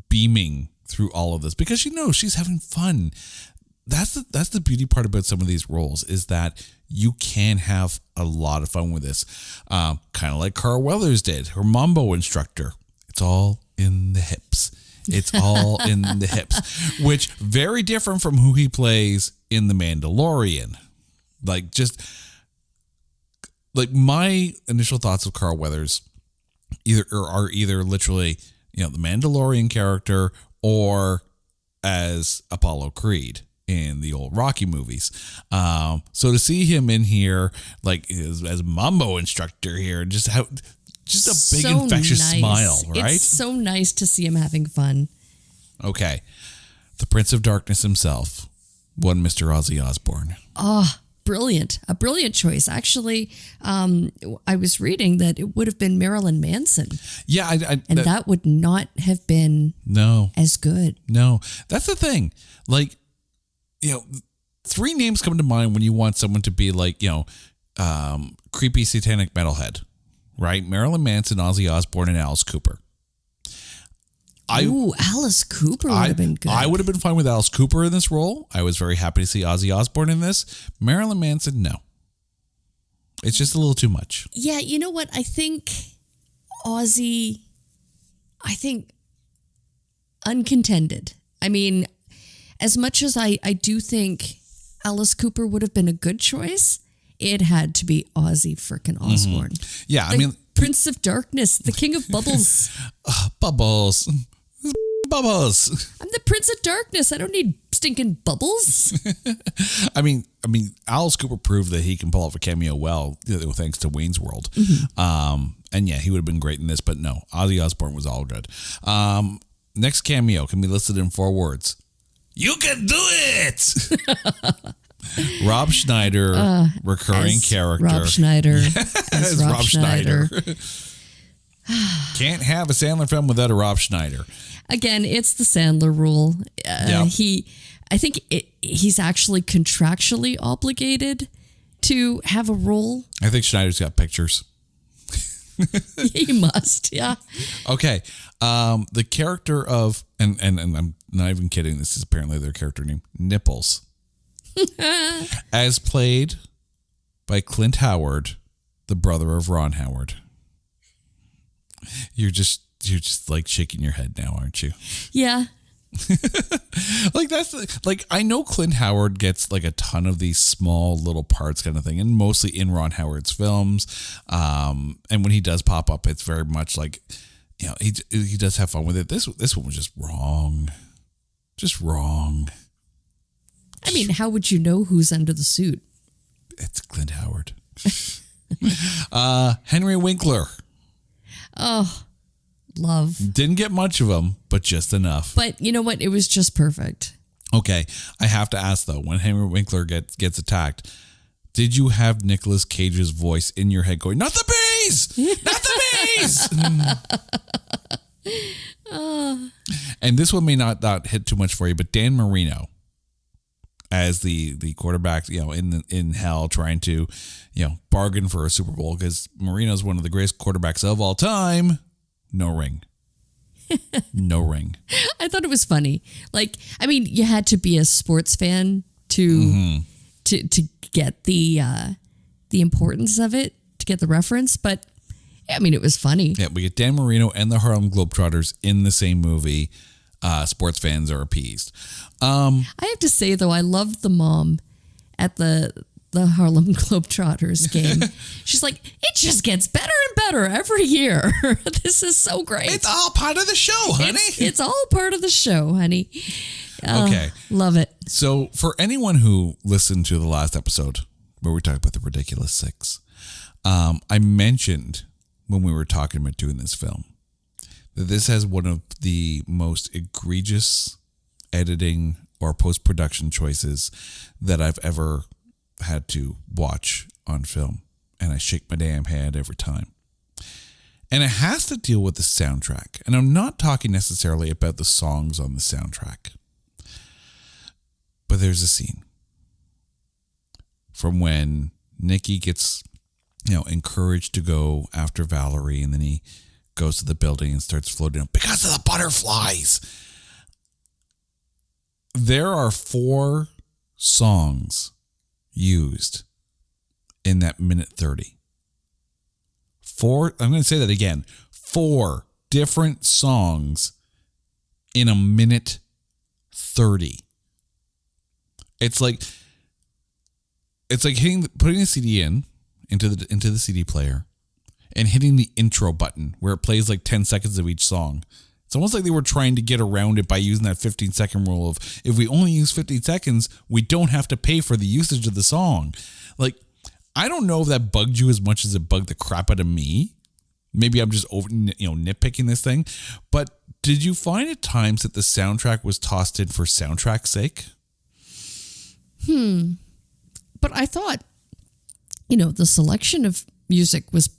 beaming through all of this because she's having fun. That's the beauty part about some of these roles is that you can have a lot of fun with this. Kind of like Carl Weathers did, her Mambo instructor. It's all in the hips. It's all in the hips, which very different from who he plays in The Mandalorian. My initial thoughts of Carl Weathers are either literally, the Mandalorian character or as Apollo Creed in the old Rocky movies. So to see him in here, as Mambo instructor here, just a big infectious smile, right? It's so nice to see him having fun. Okay. The Prince of Darkness himself, one Mr. Ozzy Osbourne. Oh, brilliant. A brilliant choice. Actually, I was reading that it would have been Marilyn Manson. Yeah. That would not have been as good. No. That's the thing. Three names come to mind when you want someone to be creepy satanic metalhead, right? Marilyn Manson, Ozzy Osbourne, and Alice Cooper. Alice Cooper would have been good. I would have been fine with Alice Cooper in this role. I was very happy to see Ozzy Osbourne in this. Marilyn Manson, no. It's just a little too much. Yeah, you know what? I think Ozzy, uncontended. As much as I do think Alice Cooper would have been a good choice, it had to be Ozzy frickin' Osbourne. Yeah, Prince of Darkness, the King of Bubbles. Bubbles. Bubbles. I'm the Prince of Darkness. I don't need stinking bubbles. I mean, Alice Cooper proved that he can pull off a cameo well, thanks to Wayne's World. And yeah, he would have been great in this, but no, Ozzy Osbourne was all good. Next cameo can be listed in 4 words. You can do it! Rob Schneider, recurring character. Rob Schneider. As Rob Schneider. Can't have a Sandler film without a Rob Schneider. Again, it's the Sandler rule. I think he's actually contractually obligated to have a role. I think Schneider's got pictures. He must, yeah. Okay. The character of, and I'm not even kidding, this is apparently their character name, Nipples. As played by Clint Howard, the brother of Ron Howard. You're just like shaking your head now, aren't you? Yeah. Like I know Clint Howard gets like a ton of these small little parts kind of thing, and mostly in Ron Howard's films. And when he does pop up, it's very much like, he does have fun with it. This one was just wrong. Just wrong. I mean, how would you know who's under the suit? It's Clint Howard. Henry Winkler. Oh, love. Didn't get much of him, but just enough. But you know what? It was just perfect. Okay. I have to ask, though, when Henry Winkler gets attacked, did you have Nicolas Cage's voice in your head going, not the bees! Not the bees! And this one may not hit too much for you, but Dan Marino as the quarterback, in hell trying to, bargain for a Super Bowl, because Marino's one of the greatest quarterbacks of all time. No ring. No ring. I thought it was funny. Like, I mean, you had to be a sports fan to get the importance of it, to get the reference, but I mean, it was funny. Yeah, we get Dan Marino and the Harlem Globetrotters in the same movie. Sports fans are appeased. I have to say, though, I loved the mom at the Harlem Globetrotters game. She's like, it just gets better and better every year. This is so great. It's all part of the show, honey. It's all part of the show, honey. Okay. Love it. So for anyone who listened to the last episode where we talked about the Ridiculous Six, I mentioned when we were talking about doing this film that this has one of the most egregious editing or post-production choices that I've ever had to watch on film. And I shake my damn head every time. And it has to deal with the soundtrack. And I'm not talking necessarily about the songs on the soundtrack. But there's a scene from when Nicky gets, encouraged to go after Valerie, and then he goes to the building and starts floating up because of the butterflies. There are 4 songs used in that minute 30. 4, I'm going to say that again. 4 different songs in a minute 30. It's like putting a CD into the CD player and hitting the intro button where it plays like 10 seconds of each song. It's almost like they were trying to get around it by using that 15-second rule of, if we only use 15 seconds, we don't have to pay for the usage of the song. Like, I don't know if that bugged you as much as it bugged the crap out of me. Maybe I'm just nitpicking this thing. But did you find at times that the soundtrack was tossed in for soundtrack's sake? But I thought, the selection of music was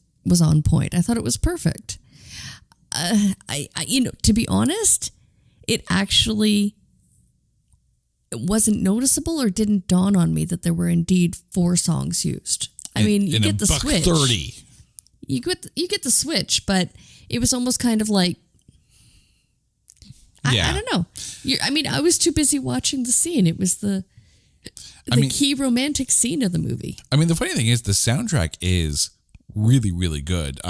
on point. I thought it was perfect. To be honest, it actually wasn't noticeable or didn't dawn on me that there were indeed 4 songs used. I mean, you get the switch. 30. You get the switch, but it was almost kind of like, I don't know. I was too busy watching the scene. It was the key romantic scene of the movie. I mean, the funny thing is the soundtrack is really, really good.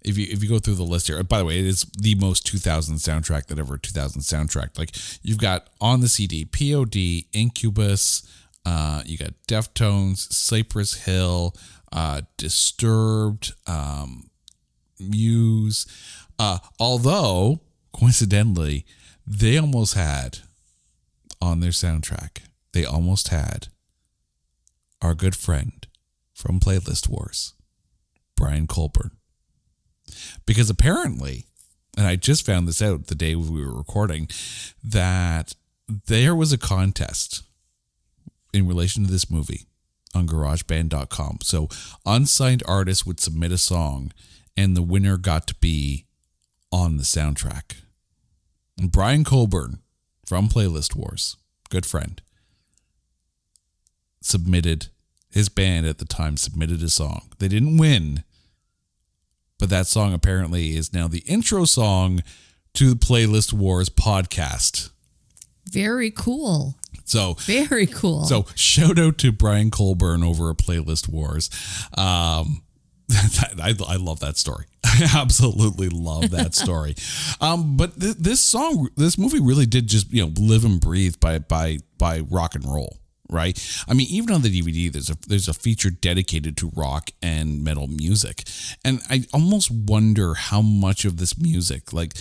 If you go through the list here, by the way, it is the most 2000 soundtrack that ever 2000 soundtrack. Like, you've got on the CD, POD, Incubus, you got Deftones, Cypress Hill, Disturbed, Muse. Although, coincidentally, they almost had on their soundtrack, they almost had our good friend from Playlist Wars, Brian Colburn. Because apparently, and I just found this out the day we were recording, that there was a contest in relation to this movie on GarageBand.com. So unsigned artists would submit a song, and the winner got to be on the soundtrack. And Brian Colburn from Playlist Wars, good friend, his band at the time submitted a song. They didn't win, but that song apparently is now the intro song to the Playlist Wars podcast. Very cool. So very cool. So shout out to Brian Colburn over at Playlist Wars. I love that story. I absolutely love that story. But this movie really did just live and breathe by rock and roll, right? I mean, even on the DVD, there's a feature dedicated to rock and metal music, and I almost wonder how much of this music, like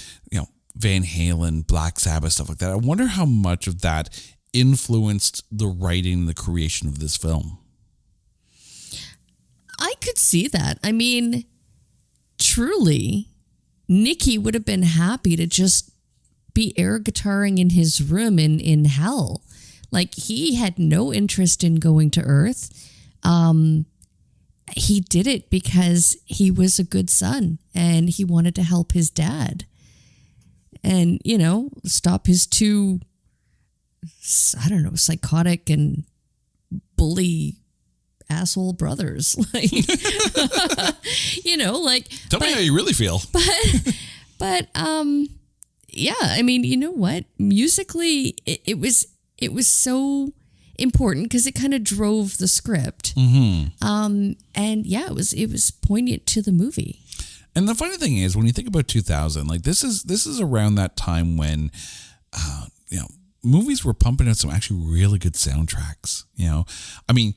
Van Halen, Black Sabbath, stuff like that, I wonder how much of that influenced the writing and the creation of this film. I could see that. I mean, truly, Nicky would have been happy to just be air guitaring in his room in hell. Like, he had no interest in going to Earth. He did it because he was a good son and he wanted to help his dad and, stop his two, psychotic and bully asshole brothers. Like, tell me how you really feel. But yeah, I mean, you know what? Musically, it was so important because it kind of drove the script. Mm-hmm. And yeah, it was poignant to the movie. And the funny thing is, when you think about 2000, like this is around that time when, movies were pumping out some actually really good soundtracks. I mean,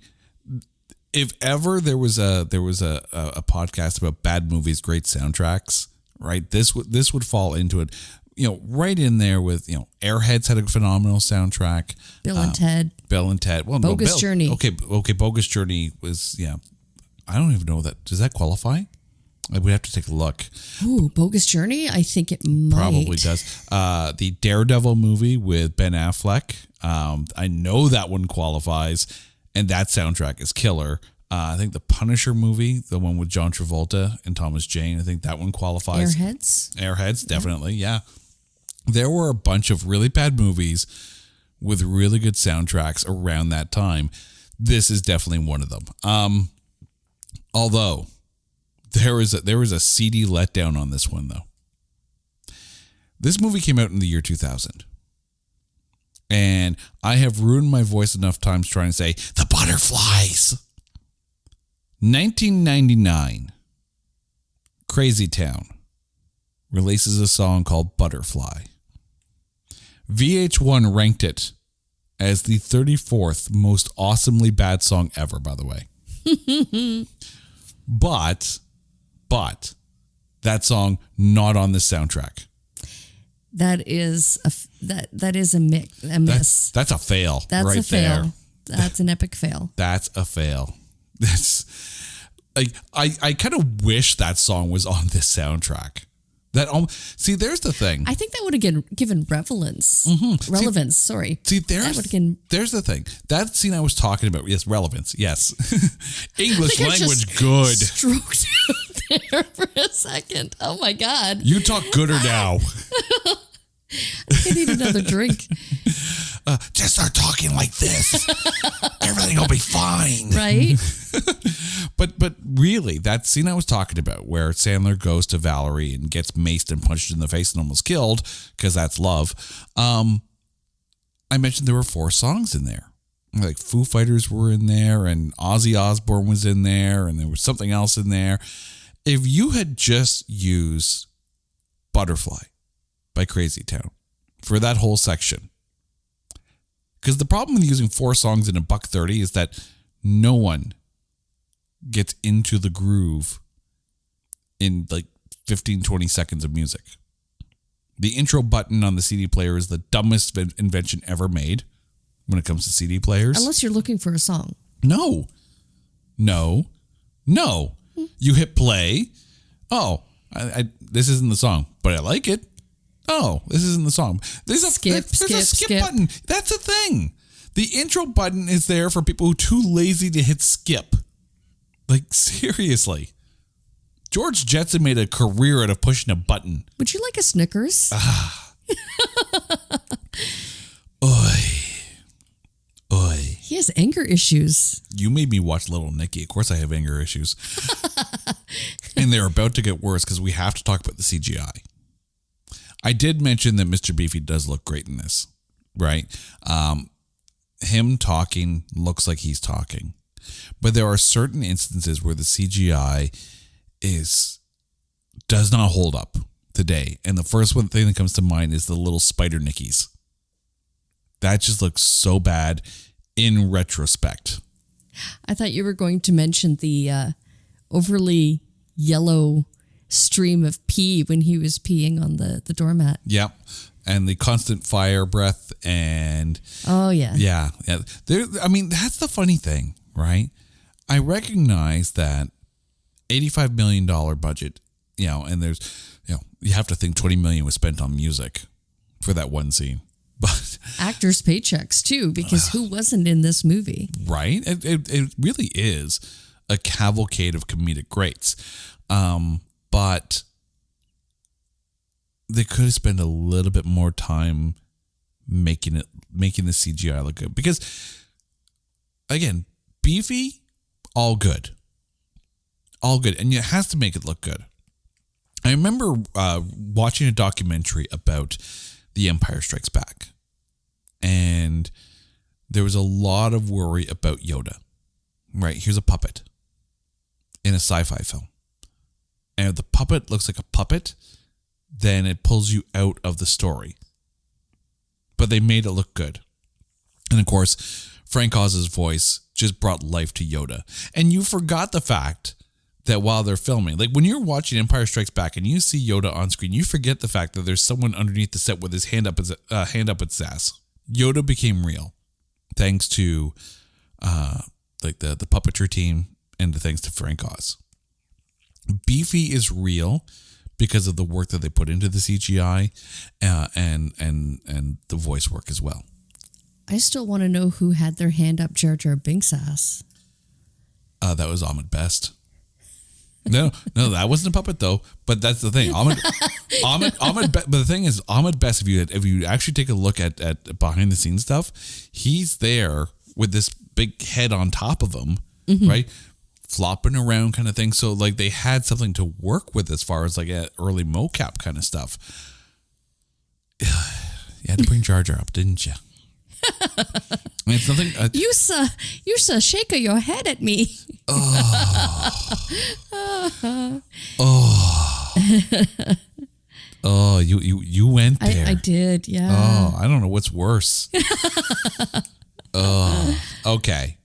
if ever there was a podcast about bad movies, great soundtracks, right? This would fall into it. Right in there with, Airheads had a phenomenal soundtrack. Bill and Ted. Well, Bogus Journey. Okay. Bogus Journey was, I don't even know that. Does that qualify? We'd have to take a look. Ooh, Bogus Journey? I think it might. Probably does. The Daredevil movie with Ben Affleck. I know that one qualifies, and that soundtrack is killer. I think the Punisher movie, the one with John Travolta and Thomas Jane, I think that one qualifies. Airheads, definitely, yeah. There were a bunch of really bad movies with really good soundtracks around that time. This is definitely one of them. Although there was a CD letdown on this one, though. This movie came out in the year 2000. And I have ruined my voice enough times trying to say, the butterflies. 1999, Crazy Town releases a song called Butterfly. VH1 ranked it as the 34th most awesomely bad song ever, by the way. But that song not on the soundtrack. That is a miss. That's a fail. That's right a fail. there. That's an epic fail. That's a fail. That's like I kind of wish that song was on this soundtrack. See, there's the thing. I think that would have given relevance. Mm-hmm. Relevance. Sorry. See, there's the thing. That scene I was talking about. Yes, relevance. Yes, English language. Good. Stroked out there for a second. Oh my God. You talk gooder now. I need another drink. Just start talking like this. Everything will be fine. Right? But really, that scene I was talking about where Sandler goes to Valerie and gets maced and punched in the face and almost killed, because that's love. I mentioned there were 4 songs in there. Like Foo Fighters were in there and Ozzy Osbourne was in there and there was something else in there. If you had just used Butterfly by Crazy Town for that whole section, because the problem with using 4 songs in $1.30 is that no one gets into the groove in like 15, 20 seconds of music. The intro button on the CD player is the dumbest invention ever made when it comes to CD players. Unless you're looking for a song. No. You hit play. Oh, this isn't the song, but I like it. Oh, this isn't the song. There's a skip button. That's the thing. The intro button is there for people who are too lazy to hit skip. Like, seriously. George Jetson made a career out of pushing a button. Would you like a Snickers? Oi. He has anger issues. You made me watch Little Nicky. Of course I have anger issues. And they're about to get worse because we have to talk about the CGI. I did mention that Mr. Beefy does look great in this, right? Him talking looks like he's talking. But there are certain instances where the CGI does not hold up today. And the first one thing that comes to mind is the little spider Nickies. That just looks so bad in retrospect. I thought you were going to mention the overly yellow stream of pee when he was peeing on the doormat. Yep. And the constant fire breath and... Oh, yeah. Yeah. I mean, that's the funny thing, right? I recognize that $85 million budget, and there's, you have to think $20 million was spent on music for that one scene. But actors' paychecks, too, because who wasn't in this movie? Right? It really is a cavalcade of comedic greats. But they could have spent a little bit more time making the CGI look good. Because, again, Beefy, all good. All good. And it has to make it look good. I remember watching a documentary about The Empire Strikes Back. And there was a lot of worry about Yoda. Right? Here's a puppet in a sci-fi film. And if the puppet looks like a puppet, then it pulls you out of the story. But they made it look good. And of course, Frank Oz's voice just brought life to Yoda. And you forgot the fact that while they're filming, like when you're watching Empire Strikes Back and you see Yoda on screen, you forget the fact that there's someone underneath the set with his hand up its ass. Yoda became real thanks to the puppetry team and thanks to Frank Oz. Beefy is real because of the work that they put into the CGI and the voice work as well. I still want to know who had their hand up Jar Jar Binks' ass. That was Ahmed Best. No, that wasn't a puppet though. But that's the thing. Ahmed but the thing is, Ahmed Best, if you actually take a look at behind the scenes stuff, he's there with this big head on top of him, right? Flopping around kind of thing. So like they had something to work with as far as like early mocap kind of stuff. You had to bring Jar Jar up, didn't you? It's nothing. You sir, shake your head at me. Oh, you went there. I did, yeah. Oh, I don't know what's worse. Okay.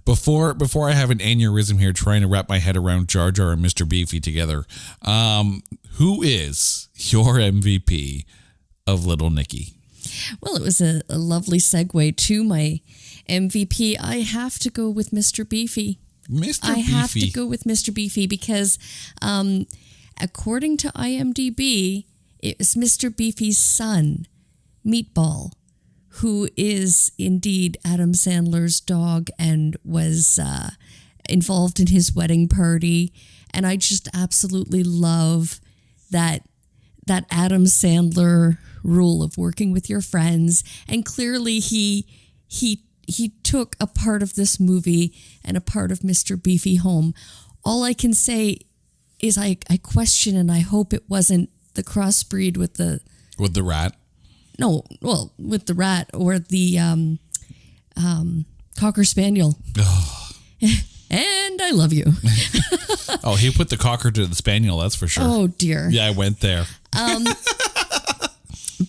Before I have an aneurysm here trying to wrap my head around Jar Jar and Mr. Beefy together, who is your MVP of Little Nicky? Well, it was a lovely segue to my MVP. I have to go with Mr. Beefy. I have to go with Mr. Beefy because according to IMDb, it was Mr. Beefy's son, Meatball, who is indeed Adam Sandler's dog and was involved in his wedding party. And I just absolutely love that Adam Sandler rule of working with your friends. And clearly he took a part of this movie and a part of Mr. Beefy home. All I can say is I question and I hope it wasn't the crossbreed with the rat. No, well, with the rat or the Cocker Spaniel. Oh. And I love you. Oh, he put the Cocker to the Spaniel, that's for sure. Oh, dear. Yeah, I went there.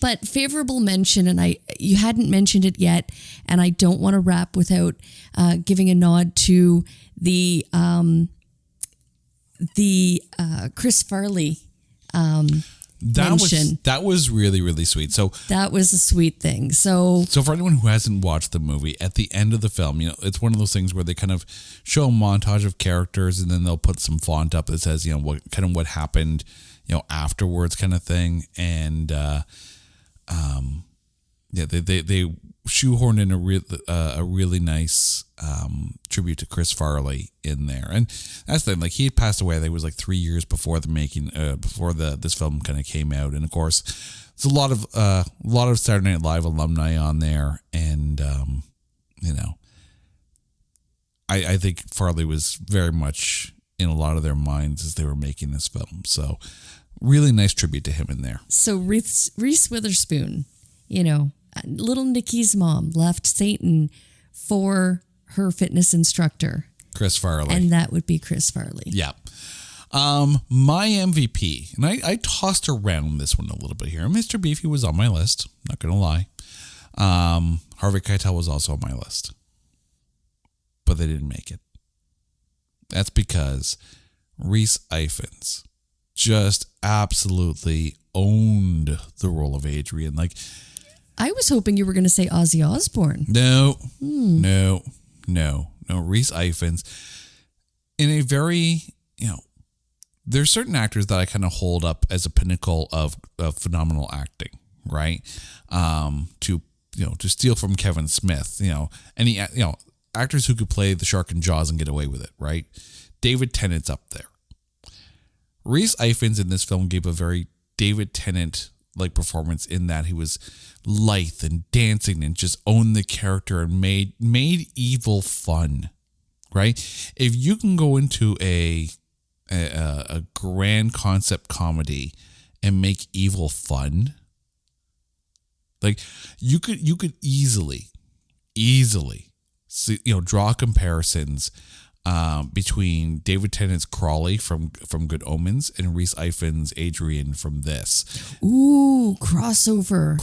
But favorable mention, and you hadn't mentioned it yet, and I don't want to wrap without giving a nod to the Chris Farley mention. That was really, really sweet. So that was a sweet thing. So for anyone who hasn't watched the movie, at the end of the film, it's one of those things where they kind of show a montage of characters, and then they'll put some font up that says, what happened, afterwards, kind of thing. And they shoehorned in a really nice tribute to Chris Farley in there, and that's the thing. Like, he had passed away. I think it was like 3 years before this film kind of came out, and of course, there's a lot of Saturday Night Live alumni on there, and I think Farley was very much in a lot of their minds as they were making this film. So, really nice tribute to him in there. So Reese Witherspoon, Little Nicky's mom left Satan for her fitness instructor, Chris Farley. And that would be Chris Farley. Yeah. My MVP, and I tossed around this one a little bit here. Mr. Beefy was on my list, not going to lie. Harvey Keitel was also on my list, but they didn't make it. That's because Rhys Ifans just absolutely owned the role of Adrian. Like, I was hoping you were going to say Ozzy Osbourne. No. Rhys Ifans, in a very, there's certain actors that I kind of hold up as a pinnacle of phenomenal acting, right? To steal from Kevin Smith, any, actors who could play the shark in Jaws and get away with it, right? David Tennant's up there. Rhys Ifans in this film gave a very David Tennant like performance, in that he was lithe and dancing and just owned the character and made evil fun, right? If you can go into a grand concept comedy and make evil fun, like, you could easily see, draw comparisons between David Tennant's Crawley from Good Omens and Rhys Ifans' Adrian from this. Ooh, crossover.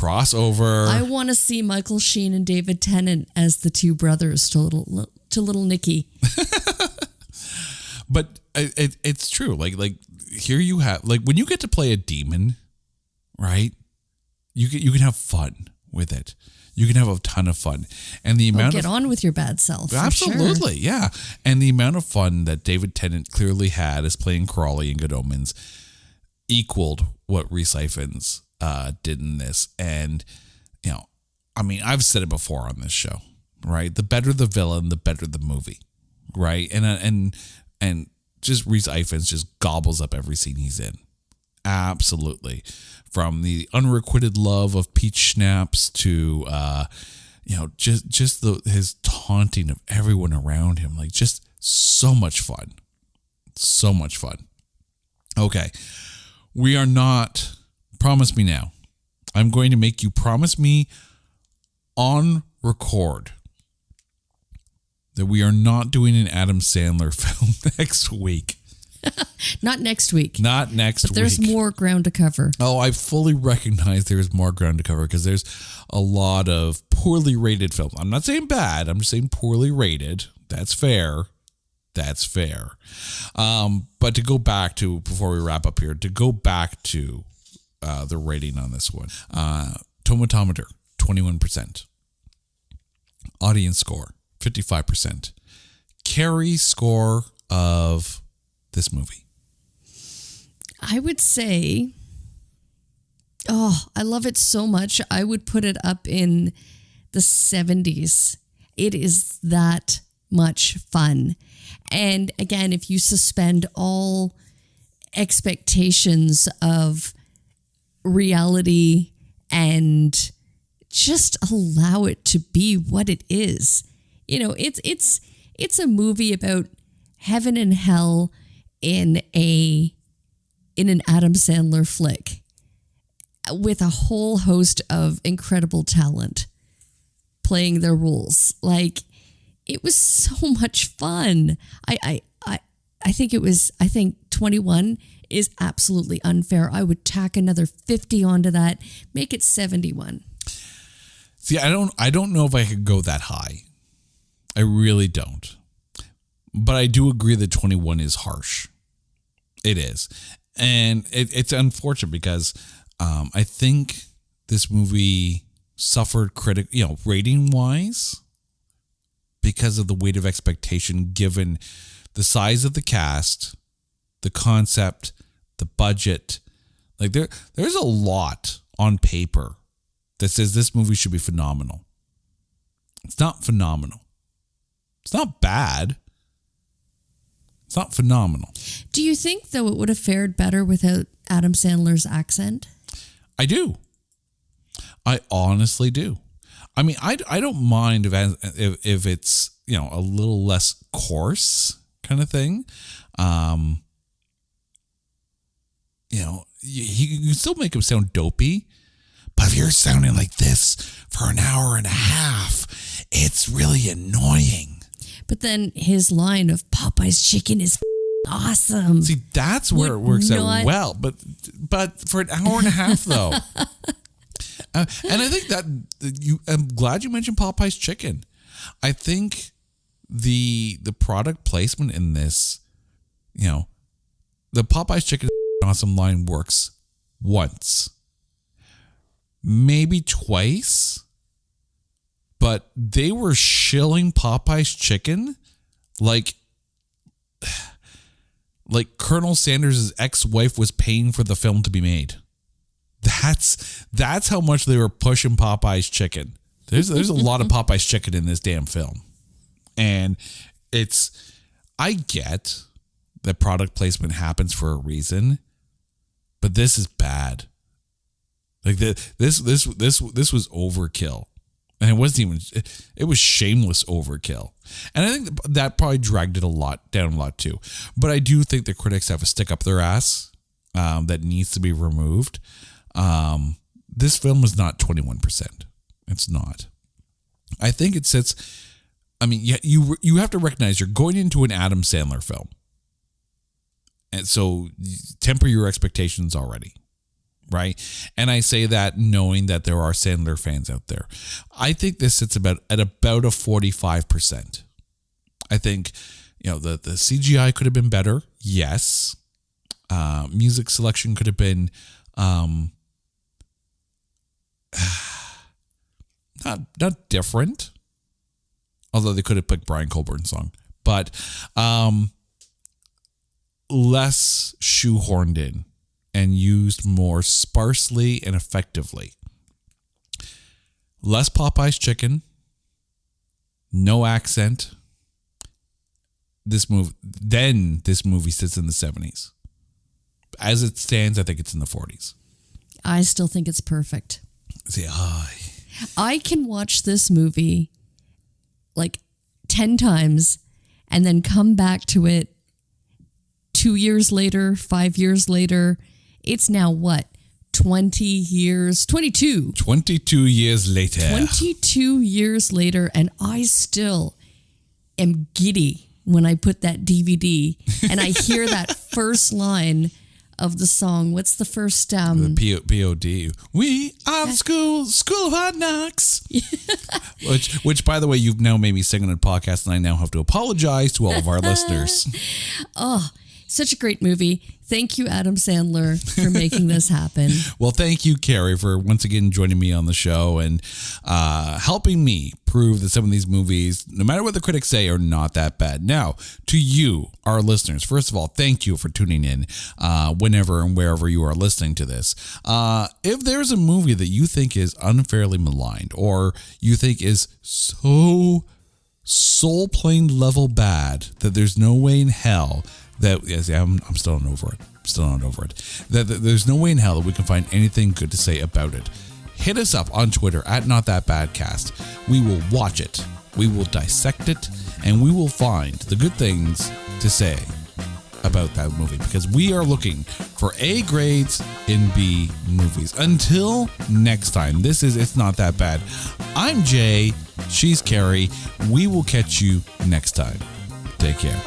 I want to see Michael Sheen and David Tennant as the two brothers to Little Nicky. But it's true. Like here you have, like, when you get to play a demon, right? You can have fun with it. You can have a ton of fun, and the amount get on with your bad self. Absolutely, sure. Yeah. And the amount of fun that David Tennant clearly had as playing Crawley in Good Omens equaled what Rhys Ifans did in this. And I've said it before on this show, right? The better the villain, the better the movie, right? And just Rhys Ifans just gobbles up every scene he's in. Absolutely. From the unrequited love of peach schnapps to, his taunting of everyone around him. Like, just so much fun. So much fun. Okay. We are not, promise me now. I'm going to make you promise me on record that we are not doing an Adam Sandler film next week. Not next week. But there's more ground to cover. Oh, I fully recognize there's more ground to cover, because there's a lot of poorly rated films. I'm not saying bad. I'm just saying poorly rated. That's fair. But to go back to, before we wrap up here, to go back to the rating on this one. Tomatometer, 21%. Audience score, 55%. Carrie score of this movie. I would say, I love it so much. I would put it up in the 70s. It is that much fun. And again, if you suspend all expectations of reality and just allow it to be what it is, it's a movie about heaven and hell in an Adam Sandler flick with a whole host of incredible talent playing their roles. Like, it was so much fun. I think 21 is absolutely unfair. I would tack another 50 onto that, make it 71. See, I don't know if I could go that high. I really don't. But I do agree that 21 is harsh. It is. And it's unfortunate because I think this movie suffered rating wise because of the weight of expectation given the size of the cast, the concept, the budget. Like there's a lot on paper that says this movie should be phenomenal. It's not phenomenal. It's not bad. It's not phenomenal. Do you think, though, it would have fared better without Adam Sandler's accent? I do. I honestly do. I mean, I don't mind if it's, a little less coarse kind of thing. You can still make him sound dopey. But if you're sounding like this for an hour and a half, it's really annoying. But then his line of Popeye's chicken is awesome. See, that's where it works out well. But for an hour and a half, though. And I think that I'm glad you mentioned Popeye's chicken. I think the product placement in this, the Popeye's chicken is awesome line works once, maybe twice, but they were shilling Popeye's chicken like Colonel Sanders' ex-wife was paying for the film to be made. That's how much they were pushing Popeye's chicken. There's a lot of Popeye's chicken in this damn film. And I get that product placement happens for a reason, but this is bad. Like this was overkill. And it wasn't even, it was shameless overkill. And I think that probably dragged it down a lot too. But I do think the critics have a stick up their ass that needs to be removed. This film is not 21%. It's not. I think it sits, you have to recognize you're going into an Adam Sandler film. And so temper your expectations already. Right. And I say that knowing that there are Sandler fans out there. I think this sits at about a 45%. I think, the CGI could have been better. Yes. Music selection could have been not different. Although they could have picked Brian Colburn's song. But less shoehorned in. And used more sparsely and effectively. Less Popeye's chicken. No accent. This movie sits in the 70s. As it stands, I think it's in the 40s. I still think it's perfect. See, I can watch this movie like 10 times and then come back to it 2 years later, 5 years later. It's now what? 22 years later. 22 years later, and I still am giddy when I put that DVD and I hear that first line of the song. What's the first? The POD. We are the school of hard knocks. which, by the way, you've now made me sing on a podcast, and I now have to apologize to all of our listeners. Oh, such a great movie. Thank you, Adam Sandler, for making this happen. Well, thank you, Carrie, for once again joining me on the show and helping me prove that some of these movies, no matter what the critics say, are not that bad. Now, to you, our listeners, first of all, thank you for tuning in whenever and wherever you are listening to this. If there's a movie that you think is unfairly maligned or you think is so soul plane level bad that there's no way in hell that, yes, I'm still not over it. That there's no way in hell that we can find anything good to say about it. Hit us up on Twitter at NotThatBadCast. We will watch it, we will dissect it, and we will find the good things to say about that movie because we are looking for A grades in B movies. Until next time, this is It's Not That Bad. I'm Jay. She's Carrie. We will catch you next time. Take care.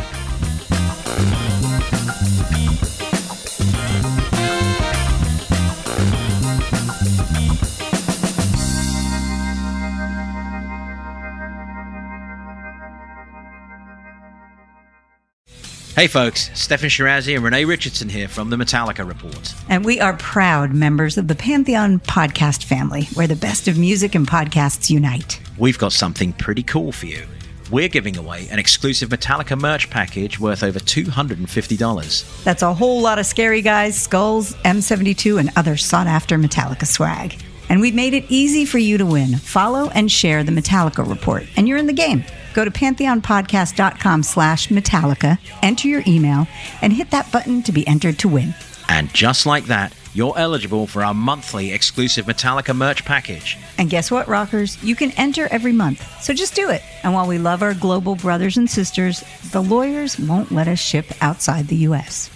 Hey folks, Stefan Shirazi and Renee Richardson here from the Metallica Report. And we are proud members of the Pantheon podcast family, where the best of music and podcasts unite. We've got something pretty cool for you. We're giving away an exclusive Metallica merch package worth over $250. That's a whole lot of Scary Guys, Skulls, M72, and other sought-after Metallica swag. And we've made it easy for you to win. Follow and share the Metallica Report, and you're in the game. Go to pantheonpodcast.com/Metallica, enter your email, and hit that button to be entered to win. And just like that, you're eligible for our monthly exclusive Metallica merch package. And guess what, rockers? You can enter every month, so just do it. And while we love our global brothers and sisters, the lawyers won't let us ship outside the U.S.